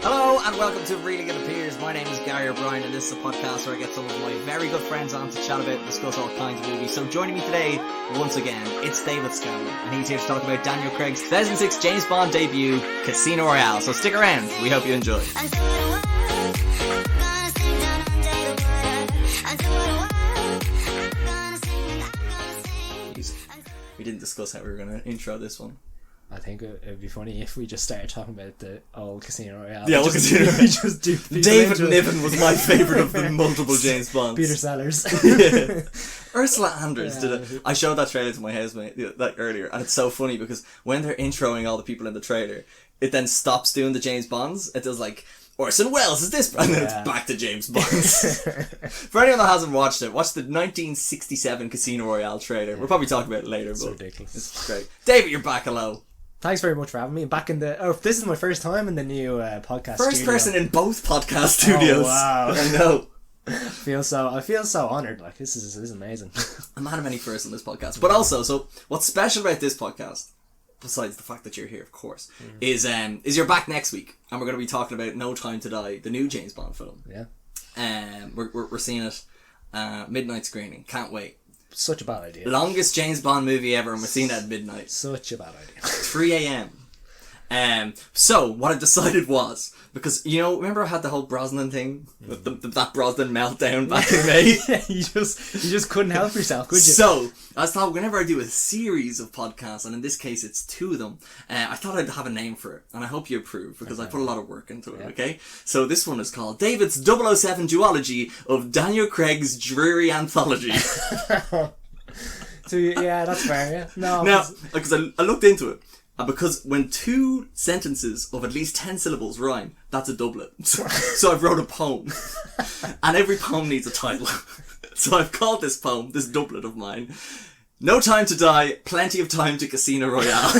Hello and welcome to Really Good Appears. My name is Gary O'Brien and this is a podcast where I get some of my very good friends on to chat about and discuss all kinds of movies. So joining me today, once again, it's David Scanlon and he's here to talk about Daniel Craig's 2006 James Bond debut, Casino Royale. So stick around, we hope you enjoy. We didn't discuss how we were going to intro this one. I think it would be funny if we just started talking about the old Casino Royale. Yeah, Casino Royale. David Niven was my favourite of the multiple James Bonds. Peter Sellers. Yeah. Ursula Andress did it. I showed that trailer to my housemate earlier, and it's so funny because when they're introing all the people in the trailer, it then stops doing the James Bonds. It does like, Orson Welles is this, and then it's back to James Bonds. For anyone that hasn't watched it, watch the 1967 Casino Royale trailer. We'll probably talk about it later. It's but ridiculous. It's great. David, you're back. Hello. Thanks very much for having me. Back in the... Oh, this is my first time in the new podcast First studio. person in both podcast studios. Oh, wow. I know. I feel so honoured. Like, this is amazing. A man of many firsts on this podcast. But also, so what's special about this podcast, besides the fact that you're here, of course, is you're back next week, and we're going to be talking about No Time to Die, the new James Bond film. Yeah. We're seeing it midnight screening. Can't wait. Such a bad idea. Longest James Bond movie ever, and we're seeing that at midnight. Such a bad idea. 3 a.m. So what I decided was, because remember I had the whole Brosnan thing, that Brosnan meltdown back in May. Yeah, you just couldn't help yourself, could you? So I thought whenever I do a series of podcasts, and in this case it's 2 of them, I thought I'd have a name for it, and I hope you approve because I put a lot of work into it. Yeah. Okay, so this one is called David's 007 Duology of Daniel Craig's Dreary Anthology. So yeah, that's fair. Yeah, no. Now, because I looked into it. And because when 2 sentences of at least 10 syllables rhyme, that's a doublet. So I've wrote a poem. And every poem needs a title. So I've called this poem, this doublet of mine, No Time to Die, Plenty of Time to Casino Royale.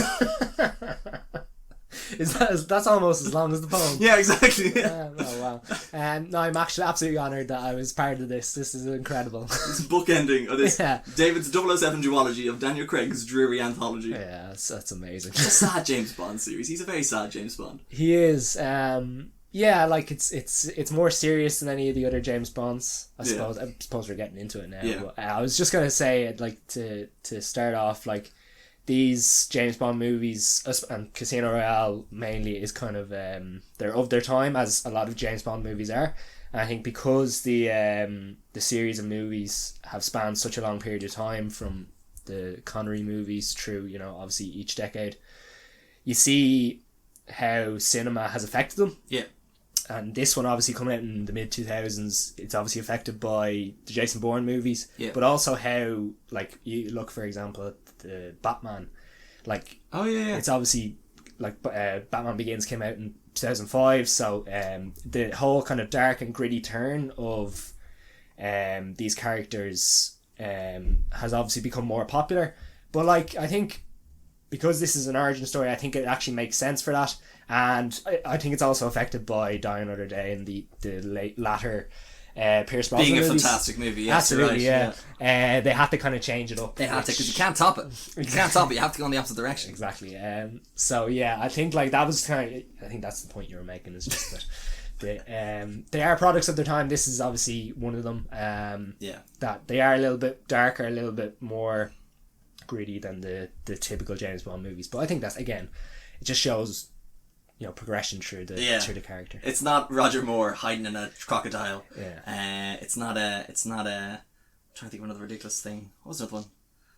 That's almost as long as the poem. Yeah, exactly. Yeah. Oh wow. No, I'm actually absolutely honoured that I was part of this. This is incredible. This bookending of this David's 007 duology of Daniel Craig's Dreary Anthology. Yeah, that's amazing. It's a sad James Bond series. He's a very sad James Bond. He is. Yeah, like it's more serious than any of the other James Bonds. I suppose we're getting into it now. Yeah. But, I was just gonna say, like, to start off, like, these James Bond movies and Casino Royale mainly is kind of they're of their time, as a lot of James Bond movies are. And I think because the series of movies have spanned such a long period of time, from the Connery movies through, obviously each decade, you see how cinema has affected them. Yeah. And this one obviously coming out in the mid-2000s, it's obviously affected by the Jason Bourne movies, but also how, like, you look, for example, at the Batman, like, it's obviously, like, Batman Begins came out in 2005, so the whole kind of dark and gritty turn of these characters has obviously become more popular. But, like, I think because this is an origin story, I think it actually makes sense for that. And I think it's also affected by Die Another Day and the latter Pierce Brosnan being a movies. Fantastic movie. Yes, absolutely, right, yeah. They had to kind of change it up. They had to, because you can't top it. You can't top it. You have to go in the opposite direction. Exactly. So yeah, I think, like, that was kind of, I think that's the point you were making, is just that they are products of their time. This is obviously one of them. That they are a little bit darker, a little bit more gritty than the typical James Bond movies. But I think that's, again, it just shows, progression through the character. It's not Roger Moore hiding in a crocodile. Yeah. It's not a I'm trying to think of another ridiculous thing. What was another one?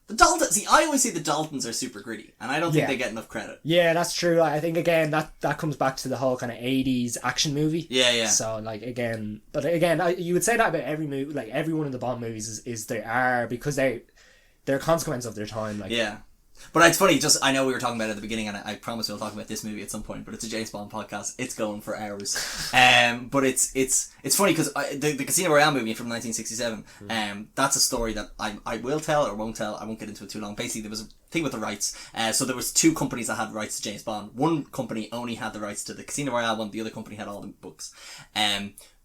The Daltons. See, I always say the Daltons are super gritty, and I don't think they get enough credit. Yeah, that's true. I think, again, that comes back to the whole kind of 80s action movie. Yeah. So, like, again, you would say that about every movie, like, every one of the Bond movies is they are, because they're a consequence of their time. Like, yeah. But it's funny, I know we were talking about it at the beginning, and I promise we'll talk about this movie at some point, but it's a James Bond podcast. It's going for hours. But it's funny because the Casino Royale movie from 1967, that's a story that I will tell or won't tell. I won't get into it too long. Basically, there was a thing with the rights. So there was 2 companies that had rights to James Bond. One company only had the rights to the Casino Royale one. The other company had all the books.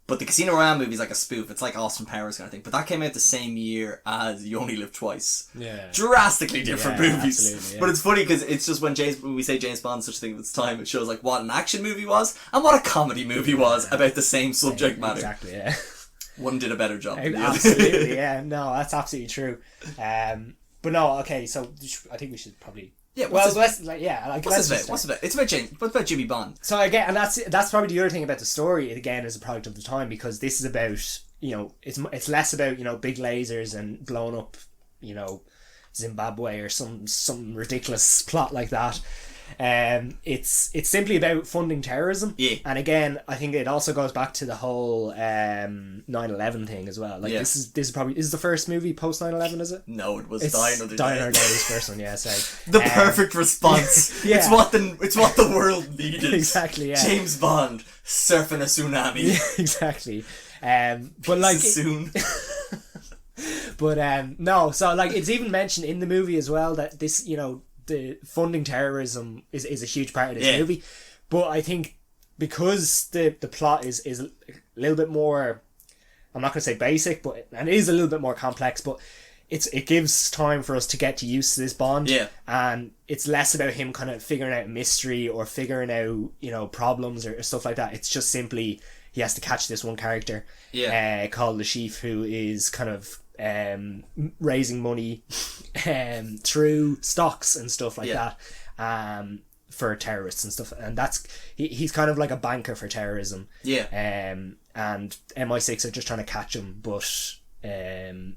But the Casino Royale movie is like a spoof. It's like Austin Powers kind of thing. But that came out the same year as You Only Live Twice. Yeah. Drastically different movies. Absolutely, yeah. But it's funny because it's just when we say James Bond, such a thing of its time, it shows like what an action movie was and what a comedy movie was about the same subject matter. Exactly, yeah. One did a better job than the other. Absolutely, yeah. No, that's absolutely true. But no, okay, so I think we should probably... Yeah, what's this about? It's about James. What's about Jimmy Bond? So again, and that's probably the other thing about the story. Again, as a product of the time, because this is about, you know, it's less about, you know, big lasers and blowing up, you know, Zimbabwe or some ridiculous plot like that. It's simply about funding terrorism. Yeah. And again, I think it also goes back to the whole 9/11 thing as well. Like this is probably the first movie post 9/11, is it? No, it was Die Another Day. Die Another Day was the first one, yeah, sorry. The perfect response. Yeah. It's what the world needed. Exactly, yeah. James Bond surfing a tsunami. Yeah, exactly. But like soon. But no, so like it's even mentioned in the movie as well that this, you know, the funding terrorism is a huge part of this movie. But I think because the plot is a little bit more, I'm not going to say basic, but and it is a little bit more complex, but it gives time for us to get used to this Bond. Yeah. And it's less about him kind of figuring out a mystery or figuring out, you know, problems or stuff like that. It's just simply he has to catch this one character called the Chief, who is kind of raising money through stocks and stuff like that for terrorists and stuff, and that's he's kind of like a banker for terrorism, and MI6 are just trying to catch him, but and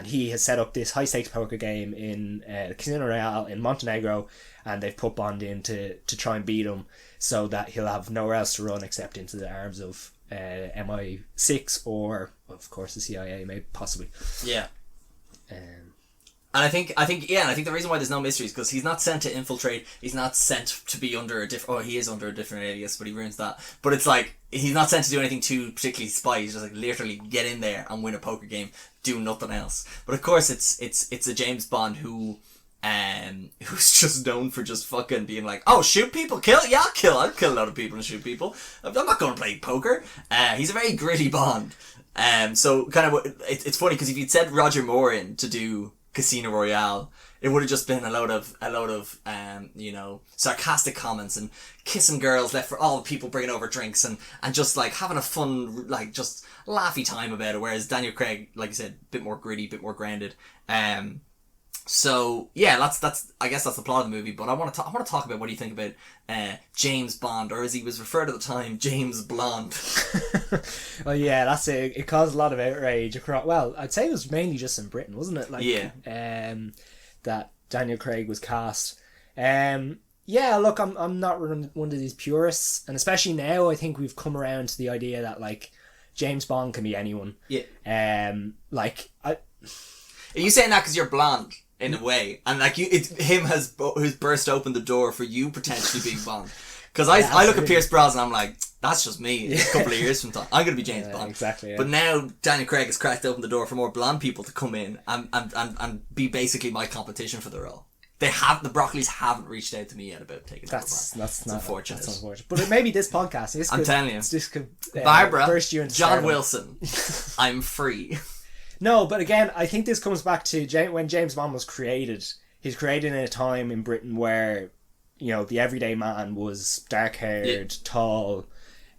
he has set up this high stakes poker game in Casino Royale in Montenegro, and they've put Bond in to try and beat him so that he'll have nowhere else to run except into the arms of MI6 or of course the CIA, maybe possibly. And I think the reason why there's no mystery is because he's not sent to infiltrate. He's not sent to be under a different. Oh, he is under a different alias, but he ruins that. But it's like he's not sent to do anything too particularly spy. He's just like literally get in there and win a poker game, do nothing else. But of course, it's a James Bond who's just known for just fucking being like, oh, shoot people, kill, yeah, I'll kill a lot of people and shoot people. I'm not going to play poker. He's a very gritty Bond. So kind of it's funny because if you'd said Roger Moore in to do Casino Royale, it would have just been a load of you know, sarcastic comments and kissing girls left for all the people bringing over drinks and just like having a fun, like just laughy time about it. Whereas Daniel Craig, like you said, a bit more gritty, a bit more grounded. So yeah, that's I guess that's the plot of the movie. But I want to talk about what do you think about James Bond, or as he was referred at the time, James Blonde. Well, yeah, that's it. It caused a lot of outrage across. Well, I'd say it was mainly just in Britain, wasn't it? Like, that Daniel Craig was cast. Yeah, look, I'm not one of these purists, and especially now, I think we've come around to the idea that like James Bond can be anyone. Yeah. Like Are you saying that because you're blonde? In a way, and like it's him who's burst open the door for you potentially being Bond. Because I look at Pierce Brosnan, and I'm like, that's just me. A couple of years from time, I'm gonna be James Bond. Exactly. Yeah. But now Daniel Craig has cracked open the door for more blonde people to come in and be basically my competition for the role. The Broccoli's haven't reached out to me yet about taking over. That's unfortunate. That's unfortunate. But maybe this podcast. I'm telling you, this could Barbara, burst you into John stardom. Wilson, I'm free. No, but again, I think this comes back to when James Bond was created. He's created in a time in Britain where, you know, the everyday man was dark-haired, tall,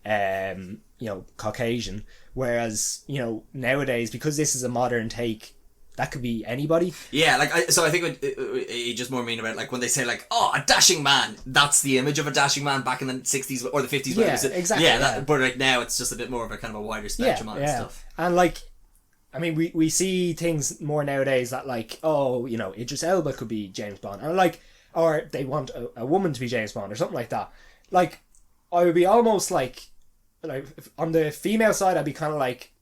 you know, Caucasian. Whereas, you know, nowadays, because this is a modern take, that could be anybody. Yeah, like I think it just more mean about like when they say like, oh, a dashing man. That's the image of a dashing man back in the 60s or the 50s. Yeah, exactly. Yeah, but like now it's just a bit more of a kind of a wider spectrum on stuff. And like, I mean, we see things more nowadays that like, oh, you know, Idris Elba could be James Bond, and like, or they want a woman to be James Bond or something like that. Like, I would be almost like on the female side, I'd be kind of like,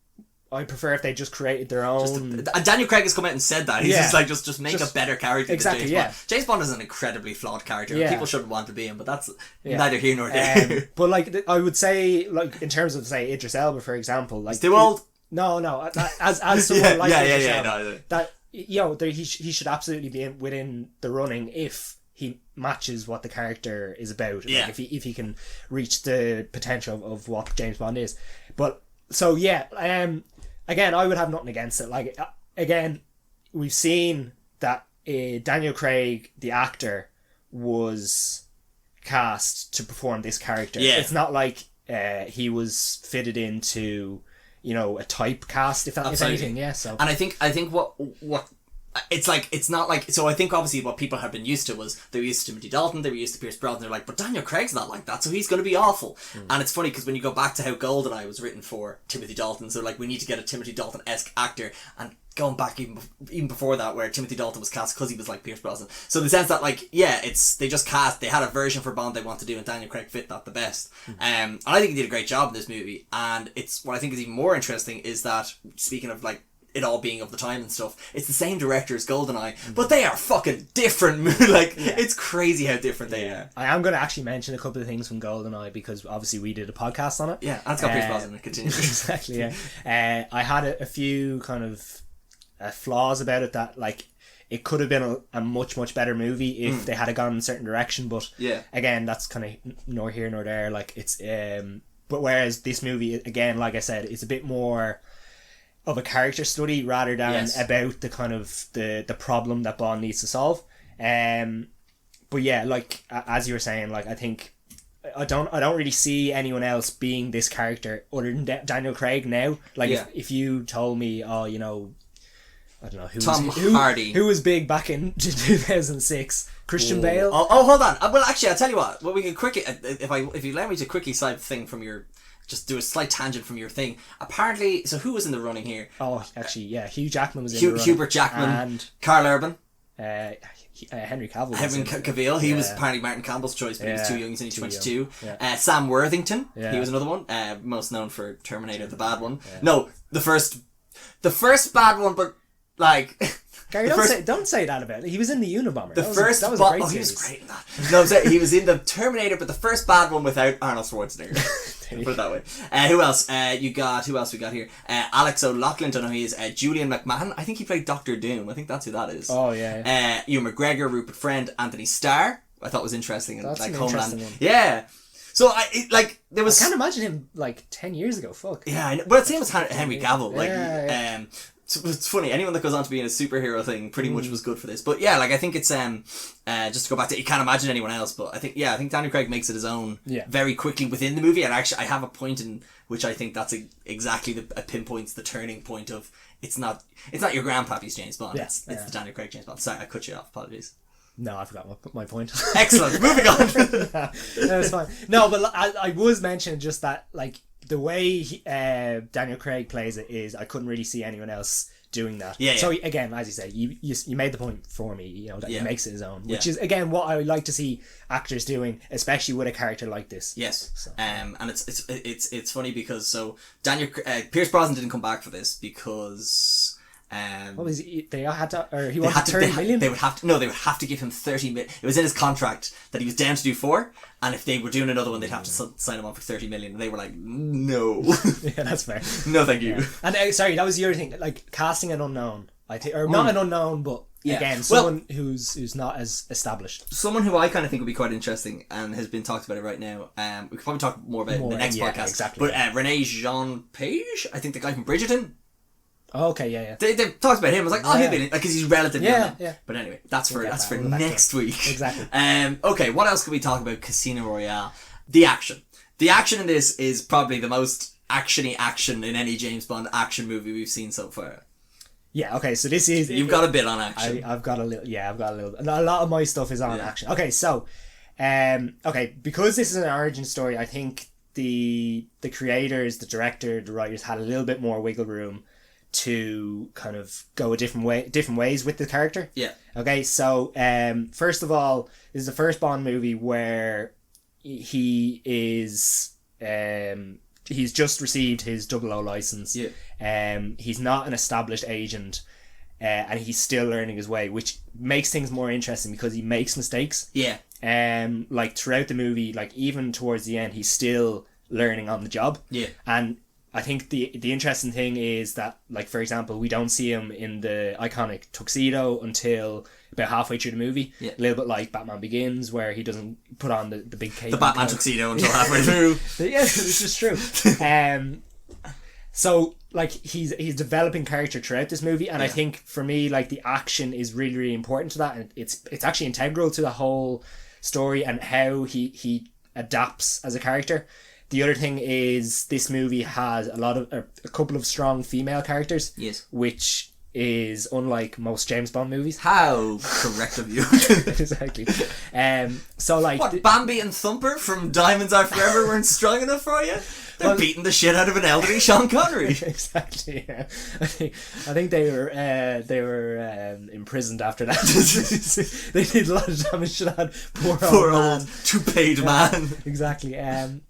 I prefer if they just created their own. And Daniel Craig has come out and said that he's just like just make a better character than James Bond. James Bond is an incredibly flawed character. Yeah. People shouldn't want to be him, but that's neither here nor there. But like, I would say, like in terms of say Idris Elba, for example, like he's too old. No. As someone like that, you know, he should absolutely be within the running if he matches what the character is about. Yeah. Like if he can reach the potential of what James Bond is. But So yeah, again, I would have nothing against it. Like, again, we've seen that Daniel Craig, the actor, was cast to perform this character. Yeah. It's not like he was fitted into, you know, a typecast, if anything. Yeah. So, and I think what it's like, it's not like, so I think obviously what people have been used to was they were used to Timothy Dalton, they were used to Pierce Brosnan, they're like, but Daniel Craig's not like that, so he's going to be awful. And it's funny because when you go back to how GoldenEye was written for Timothy Dalton, so like, we need to get a Timothy Dalton-esque actor, and going back even before that, where Timothy Dalton was cast because he was like Pierce Brosnan. So in the sense that, like, yeah, they just cast, they had a version for Bond they want to do, and Daniel Craig fit that the best. And I think he did a great job in this movie, and it's, what I think is even more interesting is that, speaking of like it all being of the time and stuff, it's the same director as GoldenEye, but they are fucking different. Like, it's crazy how different they are. I am going to actually mention a couple of things from GoldenEye because obviously we did a podcast on it. Yeah, and it's got Pierce Brosnan. Continue. Exactly. Yeah. I had a few kind of flaws about it, that like it could have been a much better movie if they had gone in a certain direction, but again, that's kind of nor here nor there. Like, it's but whereas this movie, again, like I said, it's a bit more of a character study rather than about the kind of the problem that Bond needs to solve. But yeah, like as you were saying, like, I think I don't really see anyone else being this character other than Daniel Craig now. Like, if you told me, oh, you know, I don't know, Tom Hardy, who was big back in 2006, Christian Bale. Oh, hold on. Well, actually, I'll tell you what. Well, we can quickly, if you allow me to quickly side thing from your, just do a slight tangent from your thing. Apparently, so who was in the running here? Oh, actually, yeah, Hugh Jackman was in the running. Hubert Jackman, and Karl Urban, Henry Cavill. Cavill. He was apparently Martin Campbell's choice, but he was too young. He's only 22. Sam Worthington. He was another one. Most known for Terminator, the bad one. No, the first bad one, but like. Gary, don't say that about it. He was in the Unabomber. That was a great series. He was great in that. No, he was in the Terminator, but the first bad one without Arnold Schwarzenegger. Put it that way. Who else? Who else we got here? Alex O'Loughlin, don't know who he is. Julian McMahon, I think he played Doctor Doom. I think that's who that is. Oh, yeah. Ewan McGregor, Rupert Friend, Anthony Starr. I thought was interesting. And that's like an Homeland. interesting one. Yeah. So there was. I can't imagine him like 10 years ago. Fuck. Yeah, I know. But it's same as Henry Cavill. Like, so it's funny, anyone that goes on to being a superhero thing pretty much was good for this. But yeah, like, I think it's just to go back to, you can't imagine anyone else, but I think Daniel Craig makes it his own very quickly within the movie. And actually, I have a point in which I think that's exactly pinpoints the turning point of it's not your grandpappy's James Bond. It's the Daniel Craig James Bond. Sorry, I cut you off. Apologies. No, I forgot my point. Excellent. Moving on. No, it's fine. No, but I was mentioning just that, like, the way Daniel Craig plays it is, I couldn't really see anyone else doing that. Yeah. So again, as you say, you made the point for me, you know, that he makes it his own, which is again what I would like to see actors doing, especially with a character like this. Yes. So. And it's funny because Pierce Brosnan didn't come back for this because. What was he? They had to, or he wanted 30 million? They would have to give him 30 million. It was in his contract that he was down to do 4, and if they were doing another one, they'd have to sign him on for 30 million. And they were like, no. Yeah, that's fair. No, thank you. Yeah. And sorry, that was the other thing, like casting an unknown, I think, or not an unknown, but again, someone who's not as established. Someone who I kind of think would be quite interesting and has been talked about it right now. We could probably talk more about it in the next podcast. Exactly. But Renee Jean Page, I think the guy from Bridgerton. Oh, okay, yeah. They talked about him. I was like, he'll be in it, because he's relatively young. Yeah. But anyway, that's for next week. Exactly. Okay, what else could we talk about? Casino Royale. The action. The action in this is probably the most actiony action in any James Bond action movie we've seen so far. Yeah. Okay. So this is. You've got a bit on action. I've got a little. Yeah, I've got a little. A lot of my stuff is on action. Okay. So, because this is an origin story, I think the creators, the director, the writers had a little bit more wiggle room to kind of go different ways with the character. Yeah. Okay, so first of all, this is the first Bond movie where he is he's just received his 00 license. Yeah. He's not an established agent, and he's still learning his way, which makes things more interesting because he makes mistakes. Yeah. Like throughout the movie, like even towards the end, he's still learning on the job. Yeah. And I think the interesting thing is that, like, for example, we don't see him in the iconic tuxedo until about halfway through the movie. Yeah. A little bit like Batman Begins, where he doesn't put on the big cape. The Batman tuxedo until halfway through. Yeah, this is true. So like he's developing character throughout this movie, and I think for me like the action is really, really important to that, and it's actually integral to the whole story and how he adapts as a character. The other thing is this movie has a couple of strong female characters. Yes. Which is unlike most James Bond movies. How correct of you. Exactly. So like what, Bambi and Thumper from Diamonds Are Forever weren't strong enough for you? They're beating the shit out of an elderly Sean Connery. Exactly. Yeah. I think they were imprisoned after that. They did a lot of damage to that poor old two-paid man. Exactly.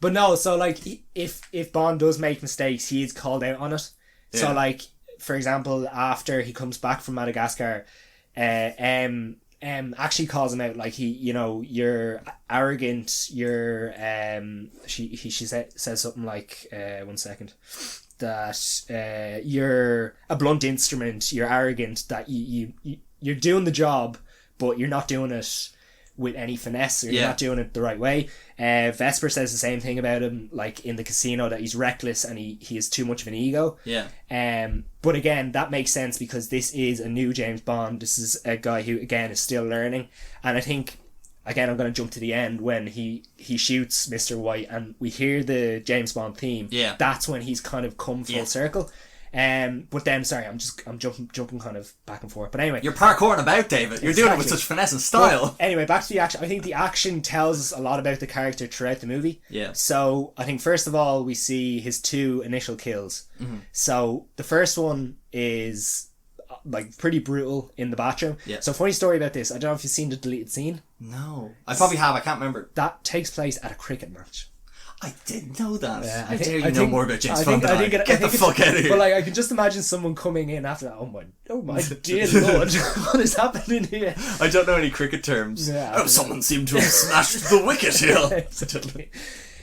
But no. So like, if Bond does make mistakes, he's called out on it. Yeah. So like, for example, after he comes back from Madagascar, actually calls him out, like, you're arrogant, you're she says something like 1 second, that you're a blunt instrument, you're arrogant, that you're doing the job but you're not doing it with any finesse, or you're not doing it the right way. Vesper says the same thing about him, like in the casino, that he's reckless and he has too much of an ego. But again, that makes sense because this is a new James Bond. This is a guy who again is still learning, and I think again I'm going to jump to the end when he shoots Mr. White and we hear the James Bond theme. That's when he's kind of come full circle. But then, sorry, I'm jumping kind of back and forth. But anyway, you're parkouring about, David. You're doing it with such finesse and style. But anyway, back to the action. I think the action tells us a lot about the character throughout the movie. So I think first of all we see his two initial kills. Mm-hmm. So the first one is like pretty brutal in the bathroom. So funny story about this. I don't know if you've seen the deleted scene. No, I probably have. I can't remember. That takes place at a cricket match. I didn't know that. How dare you know more about James Bond than I. Get the fuck out of here. But like, I can just imagine someone coming in after that. Oh my dear lord, what is happening here? I don't know any cricket terms. Someone seemed to have smashed the wicket here. Exactly.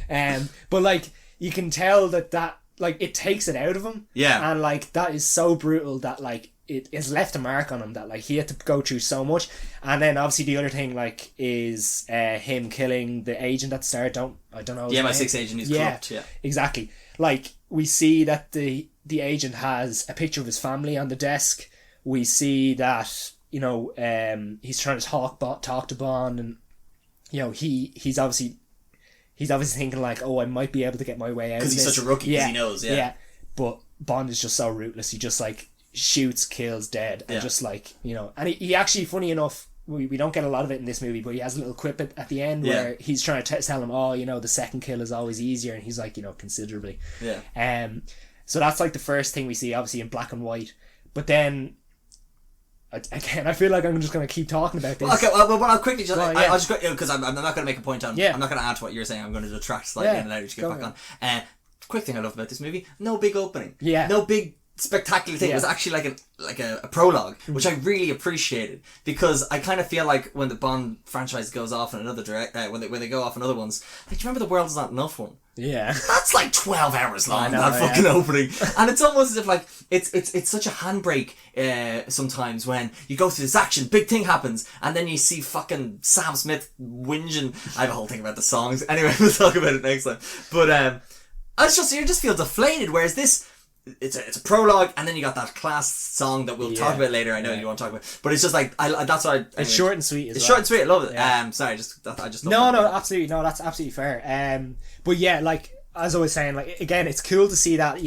But like, you can tell that like it takes it out of him. And like that is so brutal that like it has left a mark on him, that like he had to go through so much. And then obviously the other thing like is him killing the agent at the start. I don't know. My sixth agent is corrupt. Exactly. Like we see that the agent has a picture of his family on the desk. We see that he's trying to talk to Bond, and he's obviously thinking like, oh, I might be able to get my way out of this because he's such a rookie. Because he knows. But Bond is just so ruthless. He just like shoots, kills, dead, and just like and he actually, funny enough, we don't get a lot of it in this movie, but he has a little quip at the end where he's trying to tell him, the second kill is always easier, and he's like, considerably. So that's like the first thing we see, obviously in black and white. But then again, I feel like I'm just going to keep talking about this. Okay, well, I'll quickly just I'll just because I'm not going to make a point on. I'm not going to add to what you're saying. I'm going to detract slightly and allow you to get back on. Quick thing I love about this movie: no big opening. No big spectacular thing. It was actually like a prologue, which I really appreciated, because I kind of feel like when the Bond franchise goes off in another when they go off in other ones, like, do you remember The World's Not Enough one? That's like 12 hours long, that fucking opening. And it's almost as if like it's such a handbrake sometimes when you go through this action, big thing happens, and then you see fucking Sam Smith whinging. I have a whole thing about the songs. Anyway, we'll talk about it next time. But you just feel deflated, whereas this, it's a prologue, and then you got that class song that we'll talk about later. I know you want to talk about, but it's just like that's why it's short and sweet. It's short and sweet. I love it. Sorry, I just absolutely, no, that's absolutely fair. But yeah, like as I was saying, like again, it's cool to see that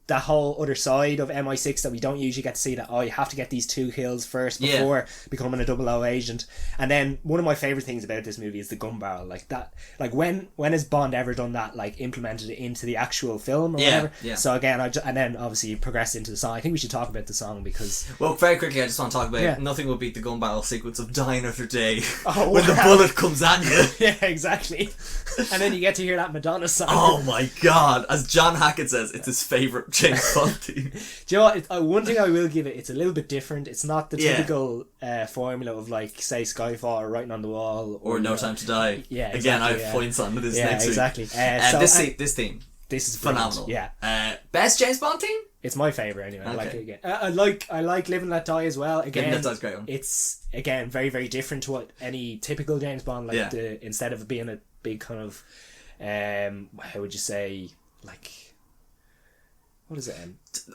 that whole other side of MI6 that we don't usually get to see. That you have to get these 2 kills first before becoming a 00 agent. And then one of my favorite things about this movie is the gun barrel. Like that, like when has Bond ever done that? Like implemented it into the actual film or whatever. So again, and then obviously progressed into the song. I think we should talk about the song because, well, very quickly, I just want to talk about nothing will beat the gun barrel sequence of Die Another Day when the bullet comes at you. Yeah, exactly. And then you get to hear that Madonna song. Oh my god! As John Hackett says, it's his favourite James Bond theme. Do you know what? One thing I will give it, it's a little bit different. It's not the typical formula of like, say, Skyfall or Writing on the Wall or No Time to Die. Yeah, exactly, again, I have points on this next week. This theme. This is phenomenal. Yeah. Best James Bond theme? It's my favourite anyway. I like it again. I like Live and Let Die as well. Again, Live and Let Die's a great one. It's again very, very different to what any typical James Bond, like instead of it being a big kind of how would you say, like, what is it?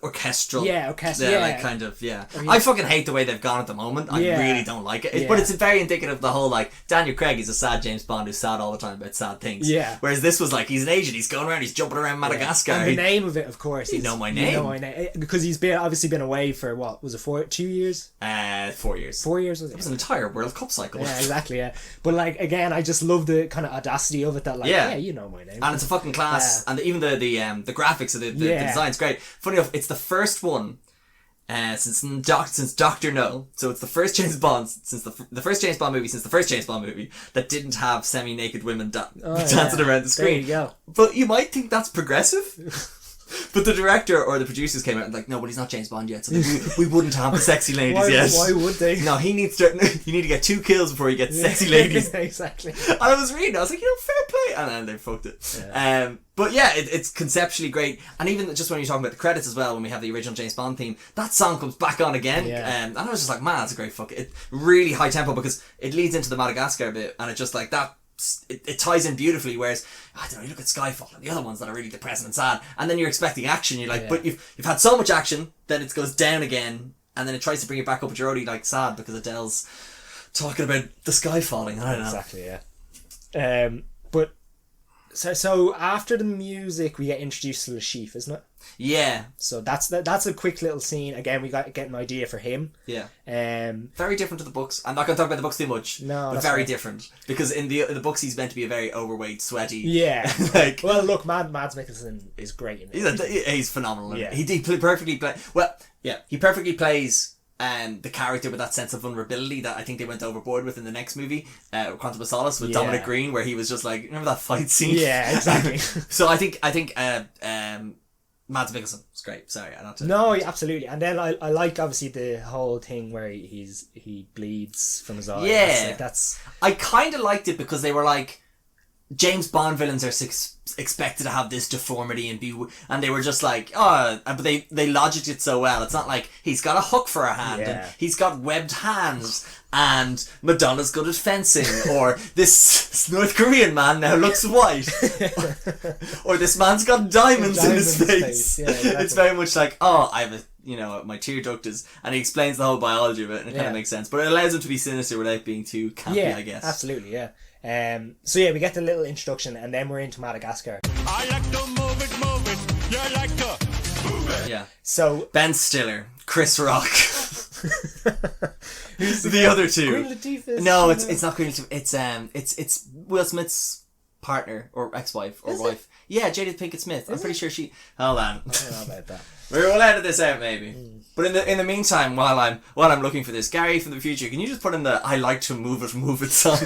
Orchestral. Yeah, orchestral. Yeah, like kind of, yeah. I fucking hate the way they've gone at the moment. I really don't like it. But it's very indicative of the whole, like, Daniel Craig is a sad James Bond who's sad all the time about sad things. Yeah. Whereas this was like, he's an agent, he's going around, he's jumping around Madagascar. And the name of it, of course. You know my name. You know my name. Because he's obviously been away for, what, was it 2 years? 4 years. 4 years, was it? It was an entire World Cup cycle. Yeah, exactly, yeah. But, like, again, I just love the kind of audacity of it that, like, you know my name. And it's a fucking class. And even the graphics of the design's great. Funny enough, it's the first one since Doctor No, so it's the first James Bond since the first James Bond movie since the first James Bond movie that didn't have semi-naked women dancing around the screen. There you go. But you might think that's progressive. But the director or the producers came out and like, no, but he's not James Bond yet, so we wouldn't have the sexy ladies yet. Why would they? No, you need to get 2 kills before you get sexy ladies. Exactly. And I was reading, I was like, fair play, and then they fucked it. Yeah. But yeah, it's conceptually great, and even just when you're talking about the credits as well, when we have the original James Bond theme, that song comes back on again, and I was just like, man, that's a great it really high tempo because it leads into the Madagascar bit, and it's just like that. It ties in beautifully, whereas I don't know, you look at Skyfall and the other ones that are really depressing and sad, and then you're expecting action, you're like, but you've had so much action, then it goes down again, and then it tries to bring it back up, but you're already like sad because Adele's talking about the sky falling. I don't know. Exactly, yeah. But so after the music, we get introduced to Le Chiffre, isn't it? Yeah. So that's a quick little scene. Again, we get an idea for him. Yeah. Very different to the books. I'm not going to talk about the books too much. No, but very different because in the books he's meant to be a very overweight, sweaty. Yeah. Like, well, look, Mads Mikkelsen is great in it. He's phenomenal. Yeah. He perfectly he perfectly plays the character with that sense of vulnerability that I think they went overboard with in the next movie, Quantum of Solace, with Dominic Green, where he was just like, remember that fight scene? Yeah, exactly. So I think Mads Mikkelsen was great. Sorry, No, absolutely. And then I like obviously the whole thing where he bleeds from his eye. Yeah, I kind of liked it because they were like, James Bond villains are expected to have this deformity and they were just like, but they logicked it so well. It's not like he's got a hook for a hand and he's got webbed hands and Madonna's good at fencing or this North Korean man now looks white or this man's got diamonds in his face. Yeah, exactly. It's very much like, I have my tear duct is, and he explains the whole biology of it, and it kind of makes sense, but it allows him to be sinister without being too campy, I guess. Absolutely, yeah. So yeah, we get the little introduction, and then we're into Madagascar. I like to move it, you like to move it. Yeah. So Ben Stiller, Chris Rock. Who's the other two? Queen Latifah. No, it's not Queen Latifah. It's Will Smith's partner or ex-wife or wife. It? Yeah, Jada Pinkett Smith. I'm pretty sure she. Hold on. I don't know about that. We'll edit this out maybe. But in the meantime, while I'm looking for this, Gary from the future, can you just put in the "I like to move it" song?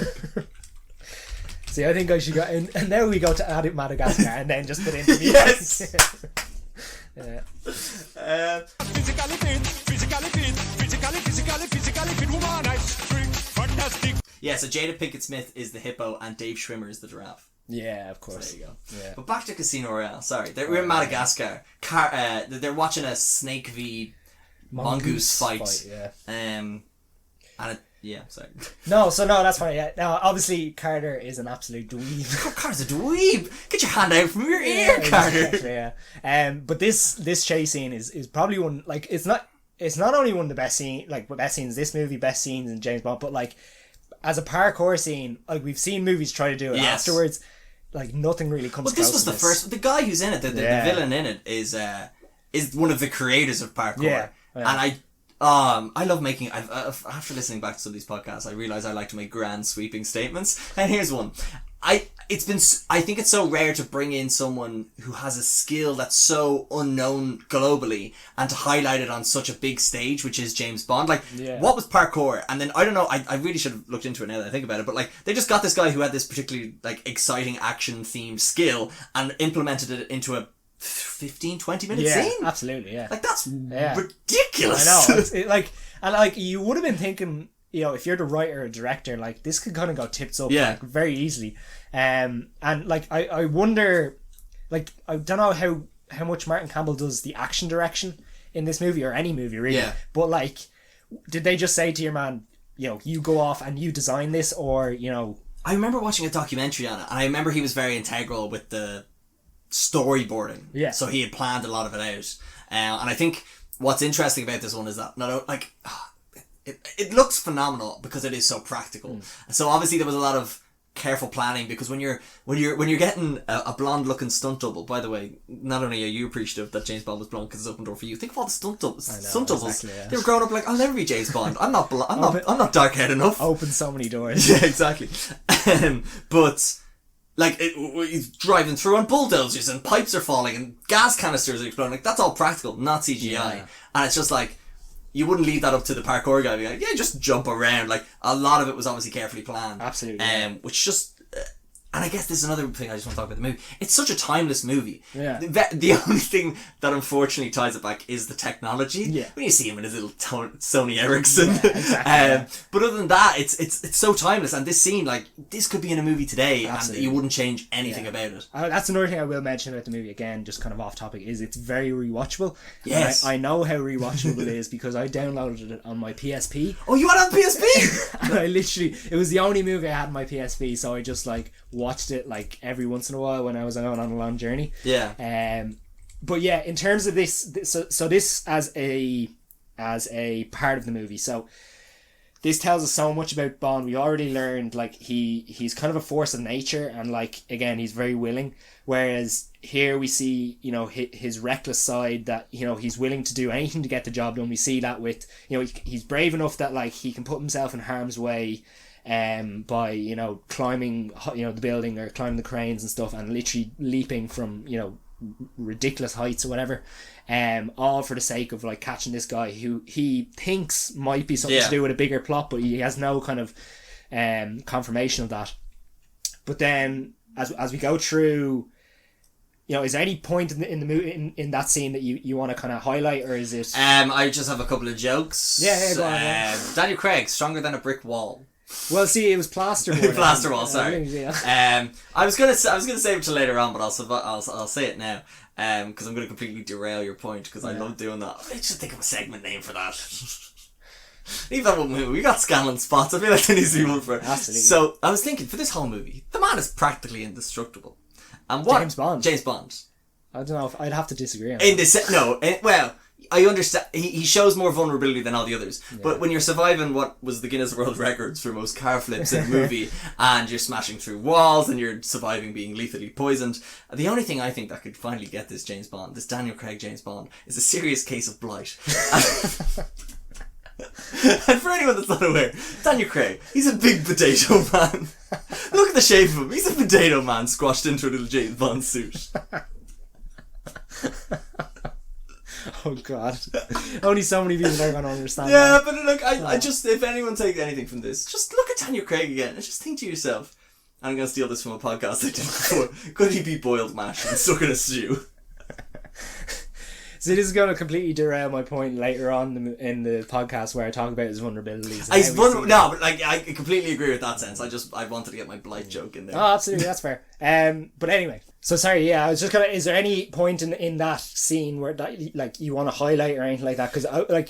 See, I think I should go, and now we go to Madagascar, and then just put in the music. Yes. Yeah. Physically fit, woman, ice drink, fantastic. Yeah, so Jada Pinkett Smith is the hippo and Dave Schwimmer is the giraffe. Yeah, of course. So there you go. Yeah. But back to Casino Royale. Sorry, we're in Madagascar. They're watching a snake v mongoose fight. Sorry. No, that's fine. Yeah. Now, obviously, Carter is an absolute dweeb. Carter's a dweeb. Get your hand out from your ear, Carter. Exactly, yeah. But this chase scene is probably one, like, it's not only one of the best scenes in this movie, best scenes in James Bond, but like as a parkour scene, like we've seen movies try to do it afterwards. Like nothing really comes. Well, this was the first. The guy who's in it, the villain in it, is one of the creators of parkour. Yeah. And I love making. After listening back to some of these podcasts, I realise I like to make grand sweeping statements. And here's one. I think it's so rare to bring in someone who has a skill that's so unknown globally and to highlight it on such a big stage, which is James Bond. Like, what was parkour? And then, I don't know, I really should have looked into it now that I think about it, but like, they just got this guy who had this particularly like exciting action themed skill and implemented it into a 15-20 minute scene. Absolutely, yeah. Like, that's ridiculous. I know. You would have been thinking, if you're the writer or director, like this could kind of go tips up like, very easily. And like I wonder, like I don't know how much Martin Campbell does the action direction in this movie or any movie really. Yeah. But like, did they just say to your man, you go off and you design this, or I remember watching a documentary on it, and I remember he was very integral with the storyboarding. Yeah. So he had planned a lot of it out. And I think what's interesting about this one is that it looks phenomenal because it is so practical. So obviously there was a lot of careful planning, because when you're getting a blonde looking stunt double, by the way, not only are you appreciative that James Bond was blonde because it's open door for you, think of all the stunt doubles. Exactly, yeah. They were growing up like, I'll never be James Bond. I'm not dark haired enough. Open so many doors. Yeah, exactly. But like he's driving through on bulldozers and pipes are falling and gas canisters are exploding. Like, that's all practical, not CGI. Yeah. And it's just like, you wouldn't leave that up to the parkour guy. Be like, yeah, just jump around. Like, a lot of it was obviously carefully planned. Absolutely. Which just, and I guess this is another thing I just want to talk about the movie. It's such a timeless movie. Yeah. The only thing that unfortunately ties it back is the technology. Yeah. When you see him in his little Sony Ericsson. Yeah, exactly. But other than that, it's so timeless. And this scene, like, this could be in a movie today. Absolutely. And you wouldn't change anything about it. That's another thing I will mention about the movie, again, just kind of off topic, is it's very rewatchable. Yes. I know how rewatchable it is because I downloaded it on my PSP. Oh, you had it on PSP? And I literally, it was the only movie I had on my PSP, so I just like watched it like every once in a while when I was going on a long journey. Yeah. But yeah, in terms of this, so this as a part of the movie, so this tells us so much about Bond. We already learned like he's kind of a force of nature, and like, again, he's very willing, whereas here we see, you know, his reckless side, that, you know, he's willing to do anything to get the job done. We see that with, you know, he's brave enough that like he can put himself in harm's way by, you know, climbing, you know, the building or climbing the cranes and stuff, and literally leaping from, you know, ridiculous heights or whatever, all for the sake of like catching this guy who he thinks might be something to do with a bigger plot, but he has no kind of confirmation of that. But then as we go through, you know, is there any point in the movie in that scene that you want to kind of highlight, or is it? I just have a couple of jokes. Yeah, go on. Daniel Craig, stronger than a brick wall. Well, see, it was plasterboard. Plasterboard, sorry. I was gonna save it till later on, but I'll say it now, because I'm gonna completely derail your point, because I love doing that. I should think of a segment name for that. Leave that one movie. We got Scanlan spots. I feel like there needs to be one for it. Absolutely. So I was thinking, for this whole movie, the man is practically indestructible. And what? James Bond. I don't know if I'd have to disagree on in this. Well, I understand he shows more vulnerability than all the others, but when you're surviving what was the Guinness World Records for most car flips in a movie, and you're smashing through walls and you're surviving being lethally poisoned, the only thing I think that could finally get this Daniel Craig James Bond, is a serious case of blight. And for anyone that's not aware, Daniel Craig, he's a big potato man. Look at the shape of him. He's a potato man squashed into a little James Bond suit. Oh god. Only so many people are going to understand that. that. But look, I just, if anyone takes anything from this, just look at Daniel Craig again and just think to yourself, I'm going to steal this from a podcast I did before, could he be boiled mash and stuck in a stew? So this is going to completely derail my point later on in the podcast where I talk about his vulnerabilities. No, but like, I completely agree with that sense. I wanted to get my blight joke in there. Oh, absolutely, that's fair. But anyway, so sorry, yeah, I was just gonna. Is there any point in that scene where that, like, you want to highlight or anything like that? Because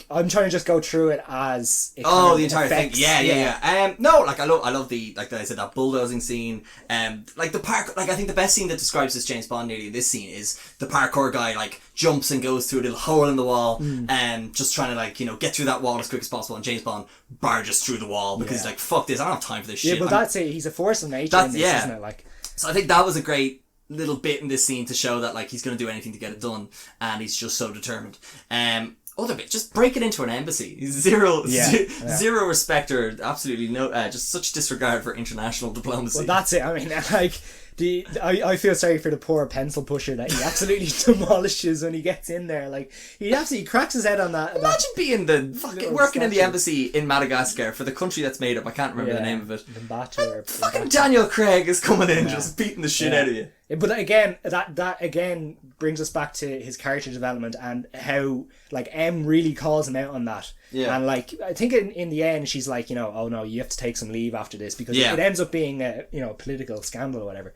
I'm trying to just go through it as it the entire thing. Yeah. No, like I love the, like I said, that bulldozing scene. Like the park. Like, I think the best scene that describes this James Bond nearly in this scene is the parkour guy like jumps and goes through a little hole in the wall, and just trying to, like, you know, get through that wall as quick as possible. And James Bond barges through the wall because he's like, fuck this, I don't have time for this shit. Yeah, but that's it. He's a force of nature in this, isn't it? Like, so I think that was a great little bit in this scene to show that, like, he's going to do anything to get it done, and he's just so determined. Other bit, just break it into an embassy. Zero respect, or absolutely no, just such disregard for international diplomacy. Well, that's it. I mean, like, I feel sorry for the poor pencil pusher that he absolutely demolishes when he gets in there. Like, he absolutely cracks his head on that. Imagine being the fucking working in the embassy in Madagascar for the country that's made up. I can't remember the name of it. Fucking Daniel Craig is coming in just beating the shit out of you. But again, that again brings us back to his character development and how, like, M really calls him out on that. Yeah. And, like, I think in the end she's like, you know, oh no, you have to take some leave after this, because it ends up being a, you know, political scandal or whatever.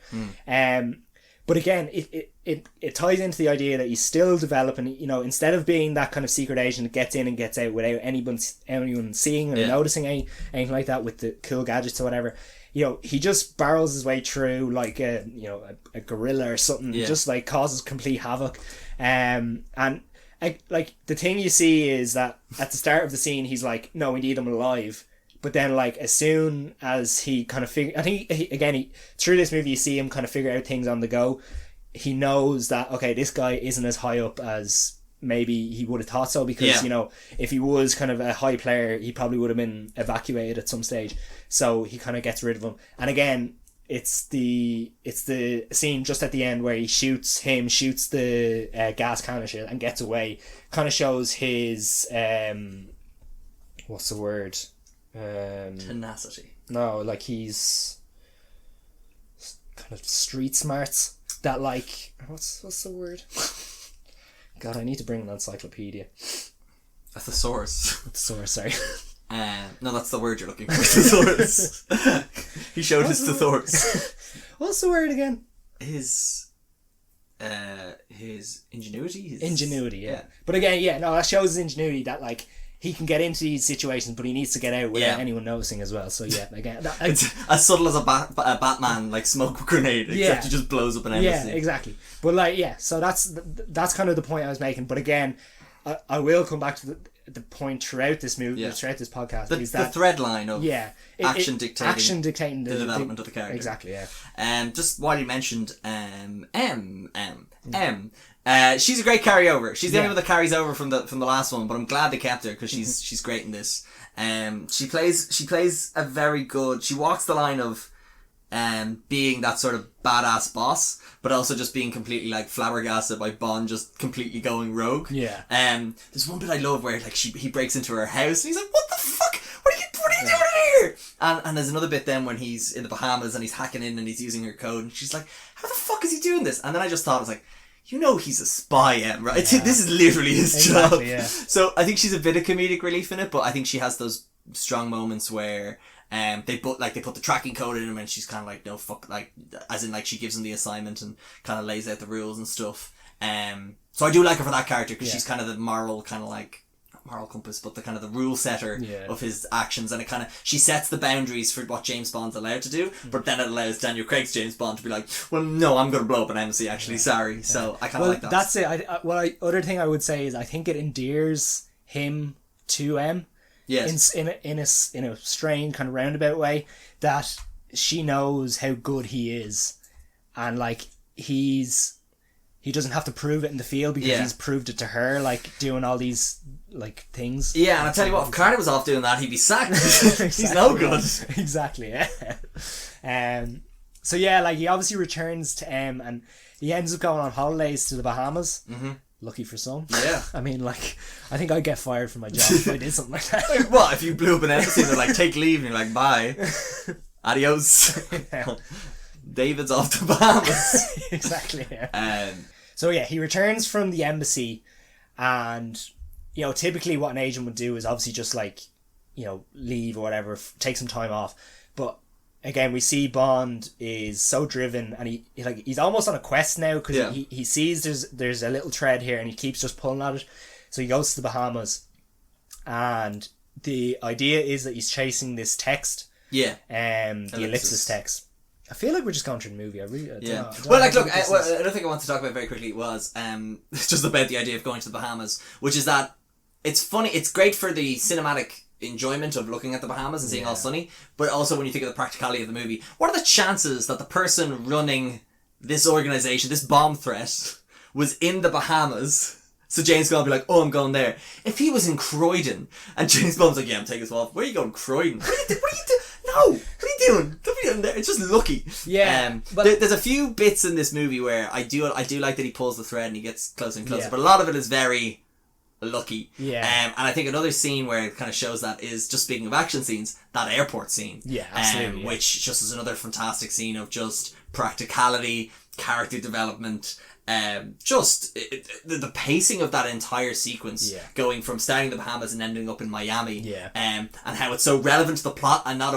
But again, it ties into the idea that he's still developing, you know, instead of being that kind of secret agent that gets in and gets out without anyone seeing or noticing anything like that with the cool gadgets or whatever. he just barrels his way through like a gorilla or something, just like causes complete havoc. And like the thing you see is that at the start of the scene, he's like, no, we need him alive. But then, like, as soon as he kind of I think he through this movie, you see him kind of figure out things on the go. He knows that, okay, this guy isn't as high up as maybe he would have thought so, because if he was kind of a high player, he probably would have been evacuated at some stage. So he kind of gets rid of him. And again, it's the scene just at the end where he shoots the gas can and shit and gets away. Kind of shows his what's the word? Tenacity. No, like he's kind of street smarts. That like what's the word? God, I need to bring an encyclopedia. A thesaurus. A thesaurus, sorry. No, that's the word you're looking for. Thesaurus. He showed his thesaurus. What's the word again? His ingenuity. Ingenuity, yeah. But again, that shows his ingenuity, that like he can get into these situations, but he needs to get out without anyone noticing as well. So yeah, again, it's as subtle as a Batman like smoke grenade, except it just blows up an embassy. Yeah, exactly. But like, so that's kind of the point I was making. But again, I will come back to the point throughout this movie, throughout this podcast, is that the thread line of action dictating the development of the character. Exactly, yeah. Just while you mentioned she's a great carryover. She's the only one that carries over from the last one, but I'm glad they kept her because she's great in this. She plays a very good. She walks the line of being that sort of badass boss, but also just being completely like flabbergasted by Bond just completely going rogue. Yeah. There's one bit I love where like he breaks into her house and he's like, "What the fuck? What are you doing here?" And there's another bit then when he's in the Bahamas and he's hacking in and he's using her code and she's like, "How the fuck is he doing this?" And then I just thought, I was like, he's a spy, right? Yeah. This is literally his job. Yeah. So I think she's a bit of comedic relief in it, but I think she has those strong moments where they put the tracking code in him and she's kind of like, no fuck, like, as in like she gives him the assignment and kind of lays out the rules and stuff. So I do like her for that character because she's kind of the moral kind of like, not moral compass, but the kind of the rule setter of his actions, and it kind of, she sets the boundaries for what James Bond's allowed to do, but then it allows Daniel Craig's James Bond to be like, well, no, I'm going to blow up an embassy actually, sorry. So I kind of like that. That's it. Other thing I would say is I think it endears him to M. Yes. In a strange kind of roundabout way, that she knows how good he is, and like he doesn't have to prove it in the field because he's proved it to her, like doing all these like things. Yeah, and I tell you what, if Carter was off doing that, he'd be sacked. He's no good. Exactly. Yeah. So yeah, like he obviously returns to M, and he ends up going on holidays to the Bahamas. Mm-hmm. Lucky for some. Yeah. I mean, like, I think I'd get fired from my job if I did something like that. Like, what? If you blew up an embassy and they're like, take leave, and you're like, bye. Adios. Yeah. David's off to Bahamas. Exactly, yeah. So yeah, he returns from the embassy, and, typically what an agent would do is obviously just like, leave or whatever, take some time off. But again, we see Bond is so driven, and he's almost on a quest now, because he sees there's a little thread here, and he keeps just pulling at it. So he goes to the Bahamas, and the idea is that he's chasing this text. Yeah. The ellipsis text. I feel like we're just going through the movie. I really don't know. Well, like, look, another thing I want to talk about very quickly was just about the idea of going to the Bahamas, which is that it's funny. It's great for the cinematic enjoyment of looking at the Bahamas and seeing all sunny, but also when you think of the practicality of the movie, what are the chances that the person running this organization, this bomb threat, was in the Bahamas? So James Bond would be like, oh, I'm going there. If he was in Croydon and James Bond's like, yeah, I'm taking this off. Where are you going, Croydon? What are you doing? No, what are you doing? Don't be in there. It's just lucky. Yeah. But there's a few bits in this movie where I do like that he pulls the thread and he gets closer and closer, but a lot of it is very lucky. Yeah. And I think another scene where it kind of shows that is, just speaking of action scenes, that airport scene. Yeah, absolutely. Which just is another fantastic scene of just practicality, character development, the pacing of that entire sequence, going from starting the Bahamas and ending up in Miami, and how it's so relevant to the plot and not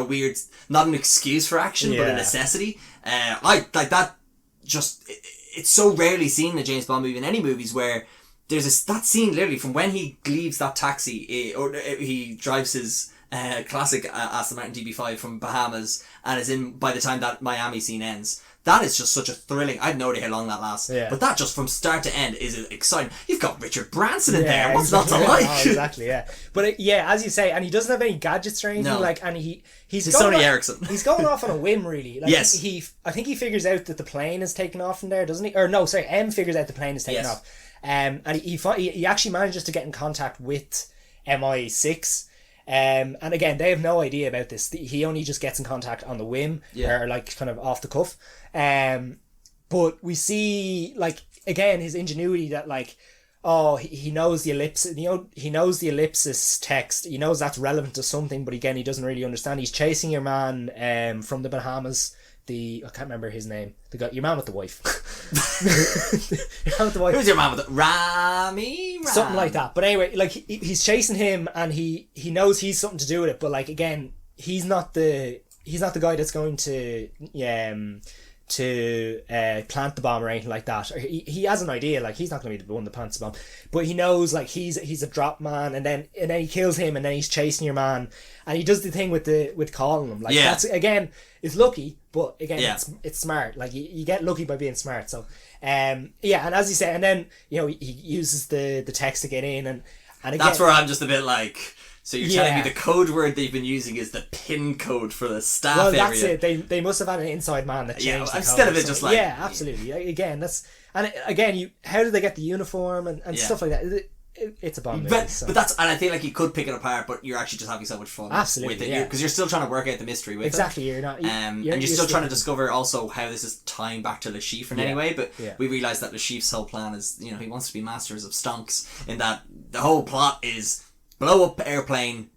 an excuse for action, but a necessity. I like that. Just it's so rarely seen in a James Bond movie, in any movies, where there's that scene literally from when he leaves that taxi, or he drives his classic Aston Martin DB5 from Bahamas, and is in by the time that Miami scene ends. That is just such a thrilling. I have no idea how long that lasts, but that just from start to end is exciting. You've got Richard Branson in there. What's not to like? Oh, exactly, yeah. But as you say, and he doesn't have any gadgets or anything. Like, and he's Sony Ericsson. He's going off on a whim, really. Like, yes. I think he figures out that the plane is taking off from there, doesn't he? Or no, sorry, M figures out the plane is taking off. And he actually manages to get in contact with MI6. And again, they have no idea about this. He only just gets in contact on the whim, or like kind of off the cuff. But we see, like, again, his ingenuity that, like, he knows the ellipsis. He knows the ellipsis text. He knows that's relevant to something, but again, he doesn't really understand. He's chasing your man from the Bahamas. I can't remember his name. Your man with the wife. Your man with the wife. Who's your man with the Rami? Something like that. But anyway, like, he's chasing him, and he knows he's something to do with it. But, like, again, he's not the guy that's going to plant the bomb or anything like that. Or he has an idea, like, he's not going to be the one that plants the bomb, but he knows, like, he's a drop man, and then he kills him, and then he's chasing your man, and he does the thing with calling him, like, that's, again, it's lucky, but again, it's smart. Like, you get lucky by being smart. So and as you say, and then, you know, he uses the text to get in, and again, that's where I'm just a bit like, so you're telling me the code word they've been using is the pin code for the staff area? Well, that's it. They must have had an inside man that changed the instead code. of it just like... Yeah, absolutely. Again, how did they get the uniform and stuff like that? It's a bomb movie. But that's... And I feel like you could pick it apart, but you're actually just having so much fun with it. Because you're still trying to work out the mystery with it. Exactly, you're not... and you're still trying to discover also how this is tying back to Le Chiffre in any way, but we realise that Le Chiffre's whole plan is, you know, he wants to be masters of stonks, in that the whole plot is blow up airplane...